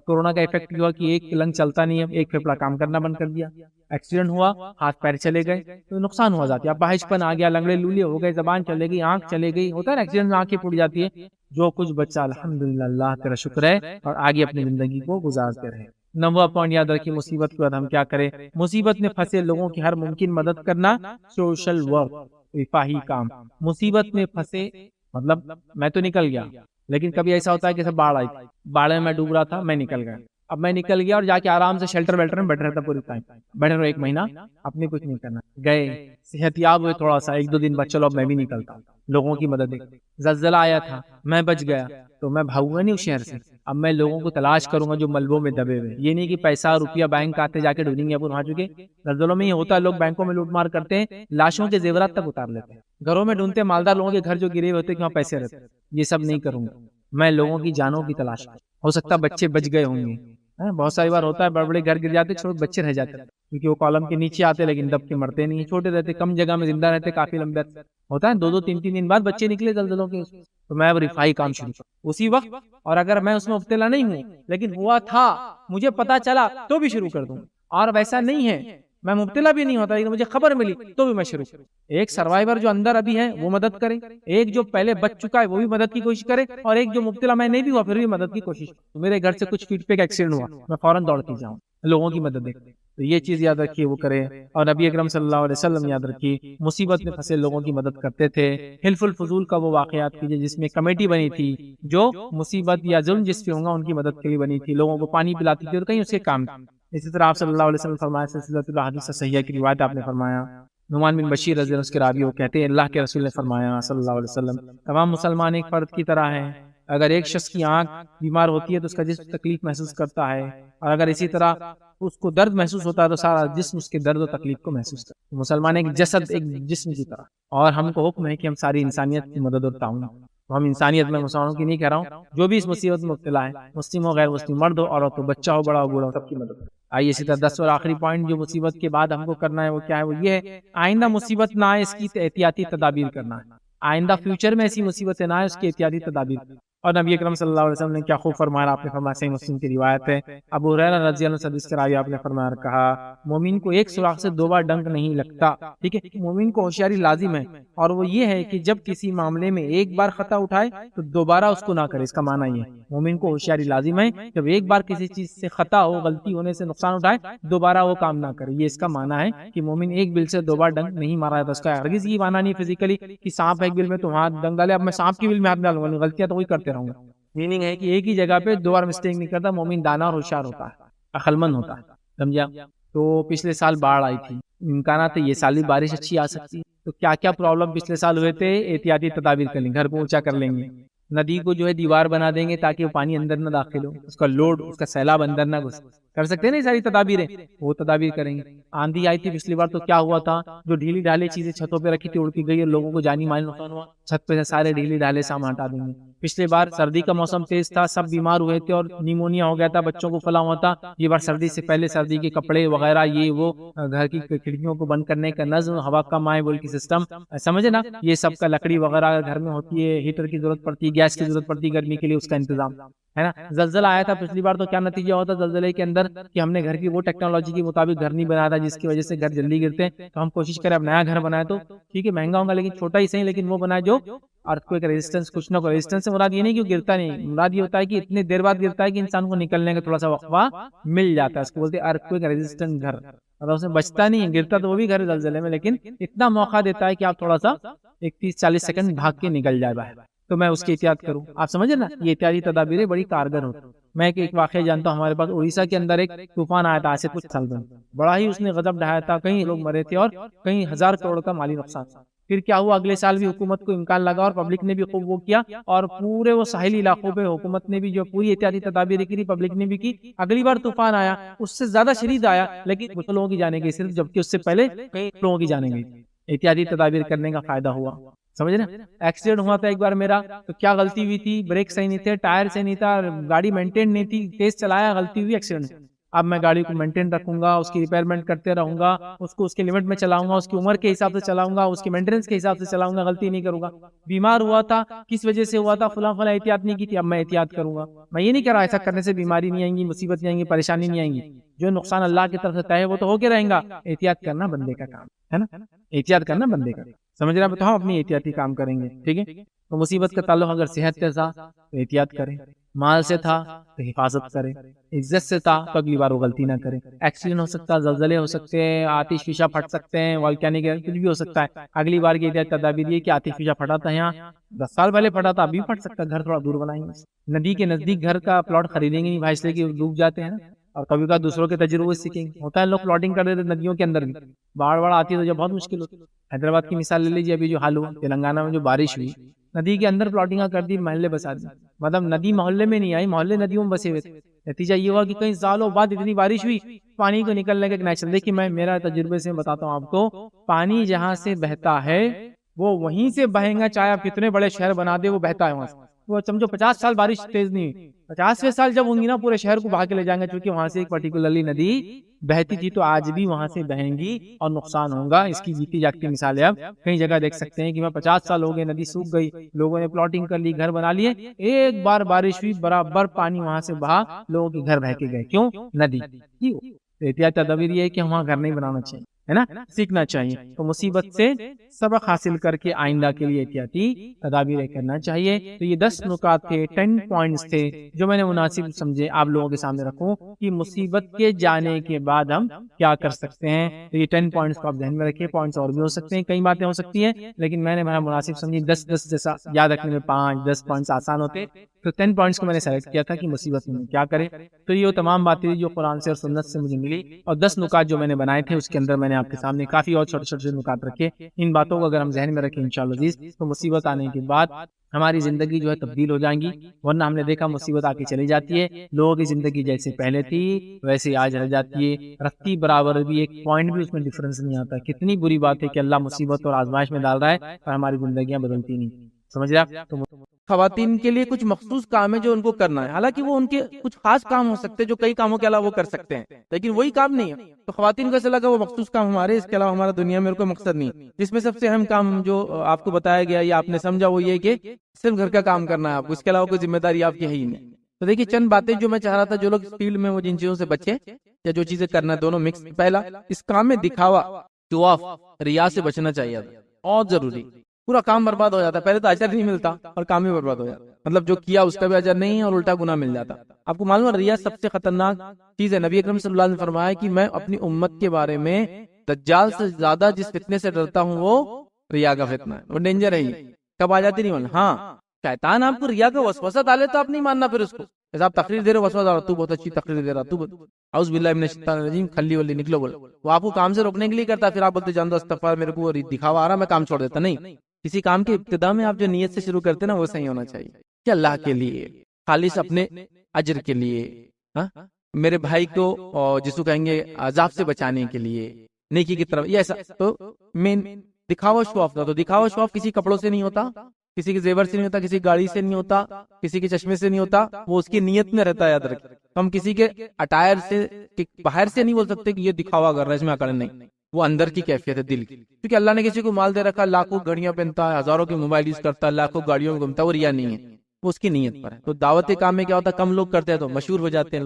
Speaker 1: کورونا کا افیکٹ ہوا کہ ایک لنگ چلتا نہیں ہے، ایک پھیپڑا کام کرنا بند کر دیا. ایکسیڈنٹ ہوا, ہاتھ پیر چلے گئے تو نقصان ہوا ذاتی, اب باہش پن آ گیا, لنگڑے لولے ہو گئے, زبان چلے گئی, آنکھ چلے گئی, ہوتا ہے نا ایکسیڈنٹ میں آنکھیں پھوٹ جاتی ہے. جو کچھ بچہ الحمدللہ اللہ کا شکر ہے اور آگے اپنی زندگی کو گزارتے رہے. 9واں پوائنٹ یاد رکھیے, مصیبت کے بعد ہم کیا کریں. مصیبت میں پھنسے لوگوں کی ہر ممکن مدد کرنا, سوشل ورک, رفاہی کام. مصیبت میں پھنسے مطلب میں تو نکل گیا, لیکن کبھی ایسا ہوتا ہے کہ باڑھ آئی, باڑھ میں ڈوب رہا تھا, میں نکل گیا. اب میں نکل گیا اور جا کے آرام سے شیلٹر ویلٹر میں بیٹھ رہتا پوری ٹائم, بیٹھے رہو 1 مہینہ, اپنے کچھ نہیں کرنا. گئے صحت یاب ہوئے تھوڑا سا 1-2 دن بعد, چلو اب میں بھی نکلتا ہوں, لوگوں کی مدد. زلزلہ آیا تھا, میں بچ گیا, تو میں بھاگوں گا نہیں اس شہر سے, اب میں لوگوں کو تلاش کروں گا جو ملبوں میں دبے ہوئے. یہ نہیں کہ پیسہ روپیہ بینک آتے جا کے ڈھونڈیں گے, اب وہاں چکے. زلزلوں میں یہ ہوتا ہے, لوگ بینکوں میں لوٹ مار کرتے ہیں, لاشوں کے زیورات تک اتار لیتے ہیں, گھروں میں ڈھونڈتے, مالدار لوگوں کے گھر جو گرے ہوتے ہیں کہ وہاں پیسے رہتے. یہ سب نہیں کروں گا میں, لوگوں کی جانوں کی تلاش. ہو سکتا ہے بچے بچ گئے ہوں گے, بہت ساری بار ہوتا ہے بڑے بڑے گھر گر جاتے, چھوٹے بچے رہ جاتے کیونکہ وہ کالم کے نیچے آتے لیکن دب کے مرتے نہیں, چھوٹے رہتے, کم جگہ میں زندہ رہتے کافی لمبے. ہوتا ہے 2-2 3-3 دن بعد بچے نکلے زلزلوں کے, تو میں اب رفاہی کام شروع کروں اسی وقت. اور اگر میں اس میں مبتلا نہیں ہوں لیکن ہوا تھا, مجھے پتا چلا, تو بھی شروع کر دوں. اور ویسا نہیں ہے میں مبتلا بھی نہیں ہوتا لیکن مجھے خبر ملی تو بھی میں شروع کروں. ایک سروائیور جو اندر ابھی ہے وہ مدد کرے, ایک جو پہلے بچ چکا ہے وہ بھی مدد کی کوشش کرے, اور ایک جو مبتلا میں نہیں بھی ہوا پھر بھی مدد کی کوشش. میرے گھر سے کچھ فیٹ پہ ایکسیڈنٹ ہوا, میں فوراً دوڑ کے جاؤں لوگوں کی مدد دیکھ. تو یہ چیز یاد رکھیے وہ کرے. اور نبی اکرم صلی اللہ علیہ وسلم یاد رکھیے مصیبت میں پھنسے لوگوں کی مدد کرتے تھے. حلف الفضول کا وہ واقعات کیجیے جس میں کمیٹی بنی تھی جو مصیبت یا ظلم جس پہ ہوگا ان کی مدد کے لیے بنی تھی, لوگوں کو پانی پلاتی تھی اور کہیں اس کے کام. اسی طرح آپ صلی اللہ علیہ وسلم فرمایا, سلسلۃ الاحادیث صحیحہ کی روایت آپ نے فرمایا, نعمان بن بشیر رضی اللہ عنہ کے راوی وہ کہتے ہیں اللہ کے رسول نے فرمایا صلی اللہ علیہ وسلم, تمام مسلمان ایک فرد کی طرح ہیں. اگر ایک شخص کی آنکھ بیمار ہوتی ہے تو اس کا جسم تکلیف محسوس کرتا ہے, اور اگر اسی طرح اس کو درد محسوس ہوتا ہے تو سارا جسم اس کے درد و تکلیف کو محسوس کرتا ہے. مسلمان ایک جسد, ایک جسم کی طرح, اور ہم کو حکم ہے کہ ہم ساری انسانیت کی مدد اور تعاون. تو ہم انسانیت میں مسلمانوں کی نہیں کہہ رہا ہوں, جو بھی اس مصیبت میں مبتلا ہے, مسلم ہو غیر مسلم, مرد ہو عورت ہو, بچہ ہو بڑا ہو بوڑھا ہو, سب کی مدد. آئیے اسی طرح 10 اور آخری پوائنٹ جو مصیبت کے بعد ہم کو کرنا ہے وہ کیا ہے, وہ یہ ہے آئندہ مصیبت نہ آئے اس کی احتیاطی تدابیر کرنا ہے. آئندہ فیوچر میں ایسی مصیبتیں نہ آئے اس کی احتیاطی تدابیر. اور نبی اکرم صلی اللہ علیہ وسلم نے کیا خوب فرمایا, آپ نے فرمایا, صحیح مسلم کی روایت ہے, ابو ہریرہ رضی اللہ عنہ سے راوی آپ نے فرمایا کہا, مومن کو ایک سوراخ سے 2 بار ڈنک نہیں لگتا. ٹھیک ہے, مومن کو ہوشیاری لازم ہے, اور وہ یہ ہے کہ جب کسی معاملے میں ایک بار خطا اٹھائے تو دوبارہ اس کو نہ کرے. اس کا معنی یہ ہے مومن کو ہوشیاری لازم ہے, جب ایک بار کسی چیز سے خطا ہو, غلطی ہونے سے نقصان اٹھائے, دوبارہ وہ کام نہ کرے. یہ اس کا معنی ہے کہ مومن ایک بل سے 2 بار ڈنک نہیں مارا جاتا. اس کا ہرگز یہ معنی نہیں فزیکلی کہ سانپ ایک بل میں تو ہاتھ ڈنک ڈالے, اب میں سانپ کی بل میں ہاتھ ڈالوں گا, غلطیاں تو وہی کرتے رہوں گا. میننگ ہے کہ ایک ہی جگہ پہ 2 بار مسٹیک نہیں کرتا. مومن دانا اور ہوشیار ہوتا ہے, عقل مند ہوتا ہے, سمجھا. تو پچھلے سال باڑھ آئی تھی, امکانات ہے یہ سال بھی بارش اچھی آ سکتی ہے. تو کیا کیا پرابلم پچھلے سال ہوئے تھے, احتیاطی تدابیر کر لیں, گھر کو اونچا کر لیں گے, ندی کو جو ہے دیوار بنا دیں گے تاکہ وہ پانی اندر نہ داخل ہو, اس کا لوڈ, اس کا سیلاب اندر نہ گھس. کر سکتے ہیں نا یہ ساری تدابیریں, وہ تدابیر کریں گے. آندھی آئی تھی پچھلی بار تو کیا ہوا تھا, جو ڈھیلی ڈھالے چیزیں چھتوں پہ رکھی تھی اڑ کے گئی اور لوگوں کو جانی مالی نقصان ہوا. چھت پہ سے سارے ڈھیلی ڈھالے سامان ہٹا دیں گے. پچھلے بار سردی کا موسم تیز تھا, سب بیمار ہوئے تھے اور نیمونیا ہو گیا تھا, بچوں کو پھلا ہوا تھا. یہ بار سردی سے پہلے سردی کے کپڑے وغیرہ, یہ وہ, گھر کی کھڑکیوں کو بند کرنے کا نظم, ہوا کا مائع بول کی سسٹم, سمجھے نا, یہ سب کا لکڑی وغیرہ گھر میں ہوتی ہے, ہیٹر کی ضرورت پڑتی ہے, گیس کی ضرورت پڑتی ہے گرمی کے لیے, اس کا انتظام ہے نا. زلزلہ آیا تھا پچھلی بار تو کیا نتیجہ ہوتا زلزلے کے اندر کہ ہم نے گھر کی وہ ٹیکنالوجی کے مطابق گھر نہیں بنایا تھا جس کی وجہ سے گھر جلدی گرتے ہیں. تو ہم کوشش کریں اب نیا گھر بنائے, تو ٹھیک ہے مہنگا ہوگا لیکن چھوٹا ہی صحیح, لیکن وہ بنائے جو ارتھکوئک ریزسٹنس, کچھ نہ کوئی ریزسٹنس سے مراد یہ نہیں کہ گرتا نہیں, مراد یہ ہوتا ہے کہ اتنے دیر بعد گرتا ہے کہ انسان کو نکلنے کا تھوڑا سا وقفہ مل جاتا ہے. اس کو بولتے ہیں ارتھکوئک ریزسٹنس گھر, اور اس میں بچتا نہیں ہے, گرتا تو وہ بھی گھر زلزلے میں, لیکن اتنا موقع دیتا ہے کہ آپ تھوڑا سا 30-40 سیکنڈ بھاگ کے نکل جائے باہر. تو میں اس کی احتیاط کروں, آپ سمجھے نا, یہ احتیاطی تدابیریں بڑی کارگر ہوتی. میں ایک واقعہ جانتا ہوں, ہمارے پاس اڑیسہ کے اندر ایک طوفان آیا تھا آج سے کچھ سال پہلے, بڑا ہی اس نے غضب ڈھایا تھا, کئی لوگ مرے تھے اور کئی 1000 کروڑ کا مالی نقصان. پھر کیا ہوا, اگلے سال بھی حکومت کو امکان لگا اور پبلک نے بھی خوب وہ کیا, اور پورے وہ ساحلی علاقوں پہ حکومت نے بھی جو پوری احتیاطی تدابیر کی, پبلک نے بھی کی. اگلی بار طوفان آیا اس سے زیادہ شدید آیا, لیکن کچھ لوگوں کی جانیں گئی صرف, جبکہ اس سے پہلے کئی لوگوں کی جانیں گئی. احتیاطی تدابیر کرنے کا فائدہ ہوا, سمجھ نا. ایکسیڈنٹ ہوا تھا ایک بار میرا, تو کیا غلطی ہوئی تھی, بریک صحیح نہیں تھے, ٹائر صحیح نہیں تھا, گاڑی مینٹین نہیں تھی, تیز چلایا, غلطی ہوئی, ایکسیڈنٹ. اب میں گاڑی کو مینٹین رکھوں گا, اس کی ریپیئرمنٹ کرتے رہوں گا, اس کو اس کے لمٹ میں چلاؤں گا, اس کی عمر کے حساب سے چلاؤں گا, اس کی مینٹیننس کے حساب سے چلاؤں گا, غلطی نہیں کروں گا. بیمار ہوا تھا, کس وجہ سے ہوا تھا, فلاں احتیاط نہیں کی تھی, اب میں احتیاط کروں گا. میں یہ نہیں کہہ رہا ایسا کرنے سے بیماری نہیں آئیں گی, مصیبت نہیں آئیں گی, پریشانی نہیں آئیں گی, جو نقصان اللہ کی طرف سے طے ہے وہ تو ہو کے رہیں گا، احتیاط کرنا بندے کا کام ہے نا، احتیاط کرنا بندے کا، سمجھ رہے ہیں؟ تو ہم اپنی احتیاطی کام کریں گے، ٹھیک ہے؟ تو مصیبت کا تعلق اگر صحت کے ساتھ تو احتیاط کریں، مال سے تھا تو حفاظت کریں، عزت سے تھا تو اگلی بار وہ غلطی نہ کریں، ایکسیڈنٹ ہو سکتا ہے، زلزلے ہو سکتے ہیں، آتش فشاں پھٹ سکتے ہیں، والکینک کچھ بھی ہو سکتا ہے، اگلی بار کی احتیاط تدابیر یہ کہ آتش فشاں پھٹا تھا یہاں 10 سال پہلے پھٹا تھا، ابھی پھٹ سکتا ہے، گھر تھوڑا دور بنائیں گے، ندی کے نزدیک گھر کا پلاٹ خریدیں گے نہیں بھائی، اس لیے کہ ڈوب جاتے ہیں نا، اور کبھی کبھار دوسروں کے تجربے سے سیکھیں گے، ہوتا ہے لوگ پلاٹنگ کر دیتے ندیوں کے اندر بھی، باڑھ آتی ہے تو جب بہت مشکل ہوتی ہے، حیدرآباد کی مثال لے لیجیے، ابھی جو حال ہوا تلنگانہ میں جو بارش ہوئی، ندی کے اندر پلاٹنگاں کر دی، محلے بسا دی، مطلب ندی محلے میں نہیں آئی، محلے ندیوں میں بسے ہوئے تھے، نتیجہ یہ ہوا کہ کئی سالوں بعد اتنی بارش ہوئی، پانی کو نکلنے کا ایک نیچرل، دیکھیے میں میرا تجربے سے بتاتا ہوں آپ کو، پانی جہاں سے بہتا ہے وہ وہیں سے بہیں گا، چاہے آپ کتنے بڑے شہر بنا دے وہ بہتا ہے وہاں سے، وہ سمجھو 50 سال بارش تیز نہیں ہوئی، 50ویں سال جب ہوں گی نا پورے شہر کو بہا کے لے جائیں گے، کیونکہ وہاں سے ایک پرٹیکولرلی ندی بہتی تھی، تو آج بھی وہاں سے بہیں گی اور نقصان ہوگا، اس کی جیتی جاگتی مثال ہے، اب کئی جگہ دیکھ سکتے ہیں کہ میں 50 سال ہو گئے ندی سوکھ گئی، لوگوں نے پلاٹنگ کر لی، گھر بنا لیے، ایک بار بارش ہوئی برابر پانی وہاں سے بہا، لوگوں کے گھر بہ کے گئے، کیوں؟ ندی، احتیاط تدابیر یہ ہے کہ وہاں گھر نہیں بنانا چاہیے، ہے نا، سیکھنا چاہیے، تو مصیبت سے سبق حاصل کر کے آئندہ کے لیے احتیاطی تدابیر کرنا چاہیے، تو یہ 10 نکات تھے، 10 پوائنٹس تھے جو میں نے مناسب سمجھے آپ لوگوں کے سامنے رکھوں کہ مصیبت کے جانے کے بعد ہم کیا کر سکتے ہیں، تو یہ 10 پوائنٹس کو آپ ذہن میں رکھیں، پوائنٹس اور بھی ہو سکتے ہیں، کئی باتیں ہو سکتی ہیں، لیکن میں نے مناسب سمجھی، 10 جیسا یاد رکھنے میں 5-10 پوائنٹس آسان ہوتے، تو 10 پوائنٹس کو میں نے سلیکٹ کیا تھا کہ مصیبت میں کیا کرے، تو یہ وہ تمام باتیں جو قرآن سے اور سنت سے مجھے ملی، اور 10 نکات جو میں نے بنائے تھے اس کے اندر میں نے آپ کے سامنے کافی اور چھوٹے چھوٹے نکات رکھے، ان باتوں کو اگر ہم ذہن میں رکھیں انشاءاللہ عزیز تو مصیبت آنے کے بعد ہماری زندگی جو ہے تبدیل ہو جائیں گی، ورنہ ہم نے دیکھا مصیبت آ کے چلی جاتی ہے، لوگوں کی زندگی جیسے پہلے تھی ویسے آج رہ جاتی ہے، رکھتی برابر بھی، ایک پوائنٹ بھی اس میں ڈفرنس نہیں آتا، کتنی بری بات ہے کہ اللہ مصیبت اور آزمائش میں ڈال رہا ہے اور ہماری زندگیاں بدلتی نہیں، سمجھ رہے آپ؟ تو خواتین کے لیے کچھ مخصوص کام ہے جو ان کو کرنا ہے، حالانکہ وہ ان کے کچھ خاص کام ہو سکتے ہیں جو کئی کاموں کے علاوہ وہ کر سکتے ہیں، لیکن وہی کام نہیں ہے، تو خواتین کو ایسا لگا وہ مخصوص کام ہمارے، اس کے علاوہ ہمارا دنیا میں کوئی مقصد نہیں، جس میں سب سے اہم کام جو آپ کو بتایا گیا یا آپ نے سمجھا وہ یہ کہ صرف گھر کا کام کرنا ہے آپ کو، اس کے علاوہ کوئی ذمہ داری آپ کی ہے ہی نہیں، تو دیکھیے چند باتیں جو میں چاہ رہا تھا، جو لوگ فیلڈ میں وہ جن چیزوں سے بچے یا جو چیزیں کرنا ہے دونوں مکس، پہلا اس کام میں دکھاوا، شو آف، ریا سے بچنا چاہیے، بہت ضروری، پورا کام برباد ہو جاتا ہے، پہلے تو اجر نہیں ملتا اور کام بھی برباد ہو جاتا، مطلب جو کیا اس کا بھی اجر نہیں اور الٹا گناہ مل جاتا، آپ کو معلوم ہے ریا سب سے خطرناک چیز ہے، نبی اکرم صلی اللہ علیہ وسلم نے فرمایا کہ میں اپنی امت کے بارے میں دجال سے زیادہ جس فتنے سے ڈرتا ہوں وہ ریا کا فتنہ ہے، وہ ڈینجر ہے، کب آ جاتی نہیں معلوم، ہاں شیطان آپ کو ریا کا وسوسہ ڈالے تو آپ نہیں ماننا، پھر اس کو جیسا آپ تقریر دے رہے وسوسہ ڈال، تو بہت اچھی تقریر دے رہا، تو اعوذ باللہ من الشیطان الرجیم، کھلی ولی نکلو بول، وہ آپ کو کام سے روکنے کے لیے کرتا، پھر آپ بولتے جان دو استغفار، میرے کو دکھاوا آ رہا میں کام چھوڑ دیتا، نہیں، کسی کام کے ابتدا میں آپ جو نیت سے شروع کرتے ہیں نا وہ صحیح ہونا چاہیے کہ اللہ کے لیے، خالص اپنے اجر کے لیے، میرے بھائی کو جس کو کہیں گے عذاب سے بچانے کے لیے، نیکی کی طرف، یہ ایسا تو مین دکھاوا شو آف تھا، تو دکھاوا شو آف کسی کپڑوں سے نہیں ہوتا، کسی کے زیور سے نہیں ہوتا، کسی گاڑی سے نہیں ہوتا، کسی کے چشمے سے نہیں ہوتا، وہ اس کی نیت میں رہتا ہے، یاد رکھیں، ہم کسی کے اٹائر سے باہر سے نہیں بول سکتے کہ یہ دکھاوا کر رہا ہے، اس میں عقل نہیں، وہ اندر کی کیفیت ہے، دل کی، کیونکہ اللہ نے کسی کو مال دے رکھا، لاکھوں گھڑیاں پہنتا ہے، ہزاروں کے موبائل یوز کرتا ہے، لاکھوں گاڑیوں میں گھومتا ہے، وہ ریا نہیں ہے، وہ اس کی نیت پر ہے، تو دعوت کام میں کیا ہوتا ہے، کم لوگ کرتے ہیں تو مشہور ہو جاتے ہیں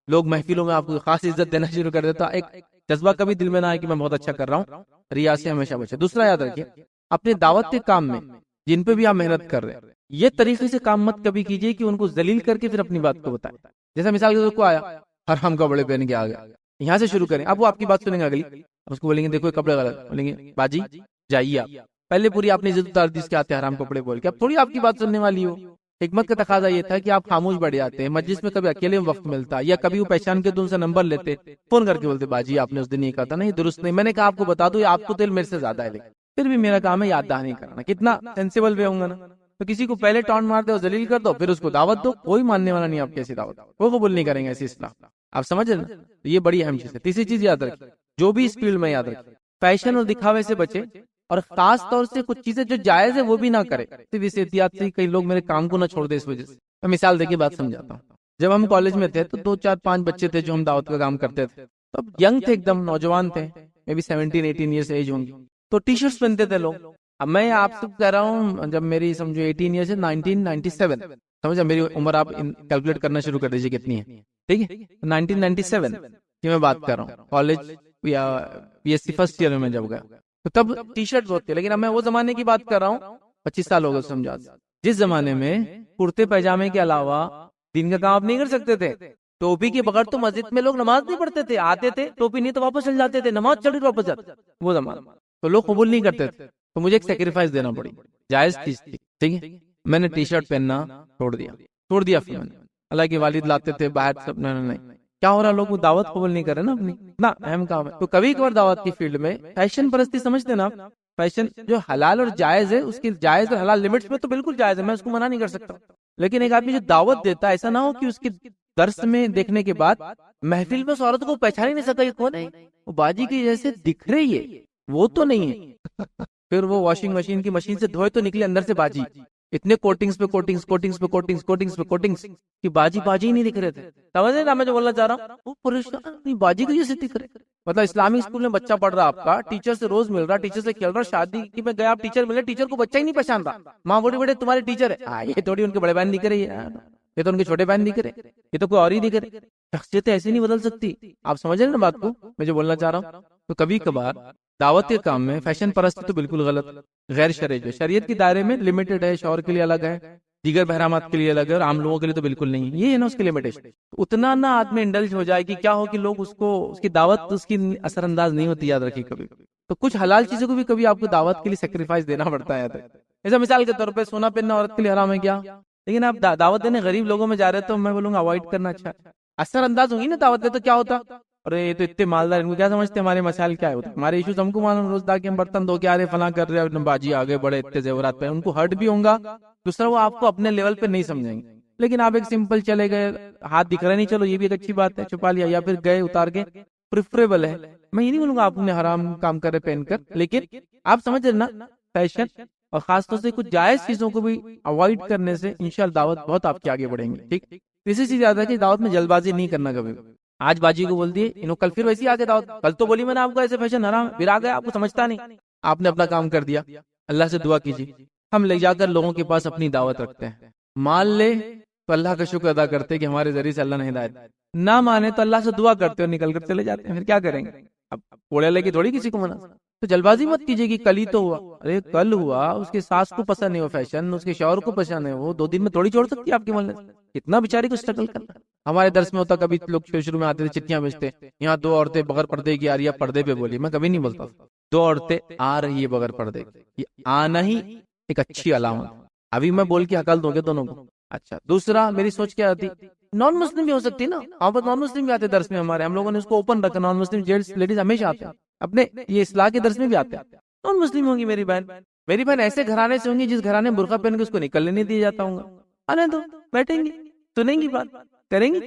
Speaker 1: لوگ محفلوں میں آپ کو خاص عزت دینا شروع کر دیتا، ایک جذبہ کبھی دل میں نہ آئے کہ میں بہت اچھا کر رہا ہوں، ریا سے ہمیشہ بچے۔ دوسرا یاد رکھیے اپنے دعوت کے کام میں جن پہ بھی آپ محنت کر رہے ہیں، یہ طریقے سے کام مت کبھی کیجیے کہ ان کو ذلیل کر کے پھر اپنی بات کو بتائیں، جیسا مثال کے طور کو آیا حرام کپڑے پہن کے آ گیا، یہاں سے شروع کریں، اب وہ آپ کی بات سنیں گے، اگلی اس کو بولیں گے دیکھو کپڑے غلط، بولیں گے باجی جائیے آپ، پہلے پوری آپ نے عزت اتار دی اس کے آتے حرام کپڑے بول کے، اب تھوڑی آپ کی بات سننے والی ہو، حکمت کا تقاضا یہ تھا کہ آپ خاموش بیٹھ جاتے ہیں، مجلس میں کبھی اکیلے وقت ملتا یا کبھی وہ پہچان کے تم سے نمبر لیتے، فون کر کے بولتے باجی آپ نے اس دن یہ کہا تھا، نہیں درست نہیں، میں نے کہا آپ کو بتا دو، آپ کو دل میرے سے زیادہ ہے، لیکن پھر بھی میرا کام ہے یاد دہانی کرانا، کتنا سینسیبل وے ہوں گا نا، تو کسی کو پہلے ٹاؤن مار دو ذلیل کر دو، پھر اس کو دعوت دو، کوئی ماننے والا نہیں آپ کیسی دعوت، وہ قبول نہیں کریں گے ایسی اصلاح، آپ سمجھ رہے نا، یہ بڑی اہم چیز ہے۔ تیسری چیز یاد رکھیں، جو بھی اس فیلڈ میں یاد رکھیں، فیشن اور دکھاوے سے بچے، اور خاص طور سے کچھ چیزیں جو جائز ہے وہ بھی نہ کرے، صرف اس احتیاط سے کئی لوگ میرے کام کو نہ چھوڑ دے اس وجہ سے، میں مثال دے کے بات سمجھاتا ہوں، جب ہم کالج میں تھے تو 2-4-5 بچے تھے جو ہم دعوت کا کام کرتے تھے، تو ینگ تھے ایک دم، نوجوان تھے، میں بھی 17-18 ایئرس ایج ہوں گی، تو ٹی شرٹس پہنتے تھے لوگ، اب میں آپ سے کہہ رہا ہوں جب میری سمجھو 18 ایئرس ہے، 1997 سمجھا، میری عمر آپ کیلکولیٹ کرنا شروع کر دیجیے کتنی ہے، ٹھیک ہے، 1997 کی میں بات کر رہا ہوں، کالج یا P S C first year میں جب گیا تو تب ٹی شرٹ ہوتے، لیکن اب میں وہ زمانے کی بات کر رہا ہوں 25 سال ہو گئے سمجھا، جس زمانے میں کرتے پیجامے کے علاوہ دین کا کام آپ نہیں کر سکتے تھے، ٹوپی کے بغیر تو مسجد میں لوگ نماز نہیں پڑھتے تھے، آتے تھے ٹوپی نہیں تو واپس چل جاتے تھے، نماز چڑھ کے واپس جاتے، وہ زمانہ تو لوگ قبول نہیں کرتے تھے، تو مجھے ایک سیکریفائس دینا پڑی، جائز چیز تھی، ٹھیک ہے، میں نے ٹی شرٹ پہننا چھوڑ دیا پھر میں نے، اللہ کے والد لاتے تھے باہر سب، نہیں کیا ہو رہا، لوگ وہ دعوت قبول نہیں کر رہے نا اپنی، اتنا اہم کام ہے، تو کبھی کبھار دعوت کی فیلڈ میں فیشن پرستی سمجھتے نا، فیشن جو حلال اور جائز ہے اس کی جائز اور حلال لمٹس میں تو بالکل جائز ہے، میں اس کو منع نہیں کر سکتا، لیکن ایک آدمی جو دعوت دیتا ہے ایسا نہ ہو کہ اس کی درس میں دیکھنے کے بعد محفل میں اس عورت کو پہچان ہی نہیں سکتا یہ کون ہے، وہ باجی کی جیسے دکھ رہی ہے وہ تو نہیں ہے، پھر وہ واشنگ مشین کی مشین سے دھوئے تو نکلے اندر سے باجی، اتنے کوٹنگز پہ کوٹنگز کہ باجی ہی نہیں دکھ رہے تھے، سمجھ رہے نا میں جو بولنا چاہ رہا ہوں، وہ پریشان باجی کی جیسے دکھ رہے، مطلب اسلامک اسکول میں بچہ پڑھ رہا آپ کا، ٹیچر سے روز مل رہا، ٹیچر سے کھیل رہا، شادی میں گیا آپ ٹیچر ملے، ٹیچر کو بچہ ہی نہیں پہچان رہا، ماں بڑے بڑے تمہارے ٹیچر ہے، یہ تھوڑی ان کے بڑے بہن دکھ رہی ہے، یہ تو ان کے چھوٹے بہن دکھ رہے، یہ تو کوئی اور ہی دکھ رہے، شخصیت ایسے نہیں بدل سکتی، آپ سمجھ رہے نا بات کو میں جو بولنا چاہ رہا ہوں، تو کبھی کبھار دعوت کے کام میں فیشن پرستی تو بالکل غلط، غیر شرعی جو شریعت کے دائرے میں لمیٹڈ ہے، شوہر کے لیے الگ ہے، دیگر بہرامات کے لیے الگ ہے، اور عام لوگوں کے لیے تو بالکل نہیں ہے، یہ ہے نا اس کی لمیٹیشن، اتنا نہ آدمی انڈلج ہو جائے کہ کیا ہو کہ لوگ اس کی دعوت اس کی اثر انداز نہیں ہوتی، یاد رکھیے کبھی تو کچھ حلال چیزوں کو بھی کبھی آپ کو دعوت کے لیے سیکریفائس دینا پڑتا ہے، ایسا مثال کے طور پہ سونا پہننا عورت کے لیے حرام ہے کیا، لیکن آپ دعوت دینے غریب لوگوں میں جا رہے تو میں بولوں گا اوائڈ کرنا اچھا، اثر انداز ہوگی نا دعوت دے تو کیا ہوتا، ارے یہ تو اتنے مالدار، ان کو کیا سمجھتے ہمارے مسائل کیا ہوتے، ہمارے ایشوز ہم کو معلوم، روز دا کے ہم برتن دھو کے آ رہے فلاں کر رہے، باجی آگے بڑے اتنے زیورات پہ، ان کو ہرٹ بھی ہوگا، دوسرا وہ آپ کو اپنے لیول پہ نہیں سمجھیں گے، لیکن آپ ایک سمپل چلے گئے، ہاتھ دکھ رہا نہیں، چلو یہ بھی ایک اچھی بات ہے، چھپا لیا، یا پھر گئے اتار کے، پریفریبل ہے، میں یہ نہیں بولوں گا آپ نے حرام کام کرے پہن کر، لیکن آپ سمجھ رہے نا فیشن اور خاص طور سے کچھ جائز چیزوں کو بھی اوائڈ کرنے سے انشاءاللہ دعوت بہت آپ کے آگے بڑھیں گے، ٹھیک، اسی چیز یاد ہے کہ دعوت میں جلد بازی نہیں کرنا کبھی، آج باجی کو بول دیے انہوں کل پھر ویسی آگے دعوت، کل تو بولی میں نے آپ کو ایسے فیشن حرام، پھر آ گیا آپ کو سمجھتا نہیں، آپ نے اپنا کام کر دیا، اللہ سے دعا کیجیے ہم لے جا کر لوگوں کے پاس اپنی دعوت رکھتے ہیں، مان لے تو اللہ کا شکر ادا کرتے کہ ہمارے ذریعے سے اللہ نے ہدایت، نہ مانے تو اللہ سے دعا کرتے اور نکل کر چلے جاتے ہیں، پھر کیا کریں گے، اب کوڑے لے کے تھوڑی کسی کو منع، تو جلد بازی مت کیجیے کہ کل ہی تو ہوا، ارے کل ہوا، اس کے ساس کو پسند نہیں ہو فیشن، اس کے شوہر کو پسند ہے، وہ 2 دن میں تھوڑی چھوڑ سکتی ہے آپ کے محلے سے، کتنا بیچاری کو اسٹرگل کرنا، ہمارے درس میں ہوتا کبھی لوگ شروع میں آتے تھے چٹیاں بیچتے، یہاں 2 عورتیں بغیر پردے کی آ رہی ہے، پردے پہ بولی، میں کبھی نہیں بولتا 2 عورتیں آ رہی ہے بغیر پردے کی، یہ آنا ہی ایک اچھی علامت، ابھی میں بول کے ہکال دوں گے دونوں کو، اچھا دوسرا میری سوچ کیا آتی، نان مسلم بھی ہو سکتی نا، وہاں پر نان مسلم بھی آتے درس میں ہمارے، ہم لوگوں نے اس کو اوپن رکھا، نان مسلم جینٹس لیڈیز ہمیشہ آتے ہیں، اپنے یہ اصلاح کے درس میں بھی آتے ہیں، نان مسلم ہوں گی میری بہن ایسے گھرانے سے ہوں گی جس گھرانے میں برقع پہن کے اس کو نکلنے نہیں دیا جاتا ہوں گا، آنے دو بیٹھیں گی سنیں گی بات کریں گی،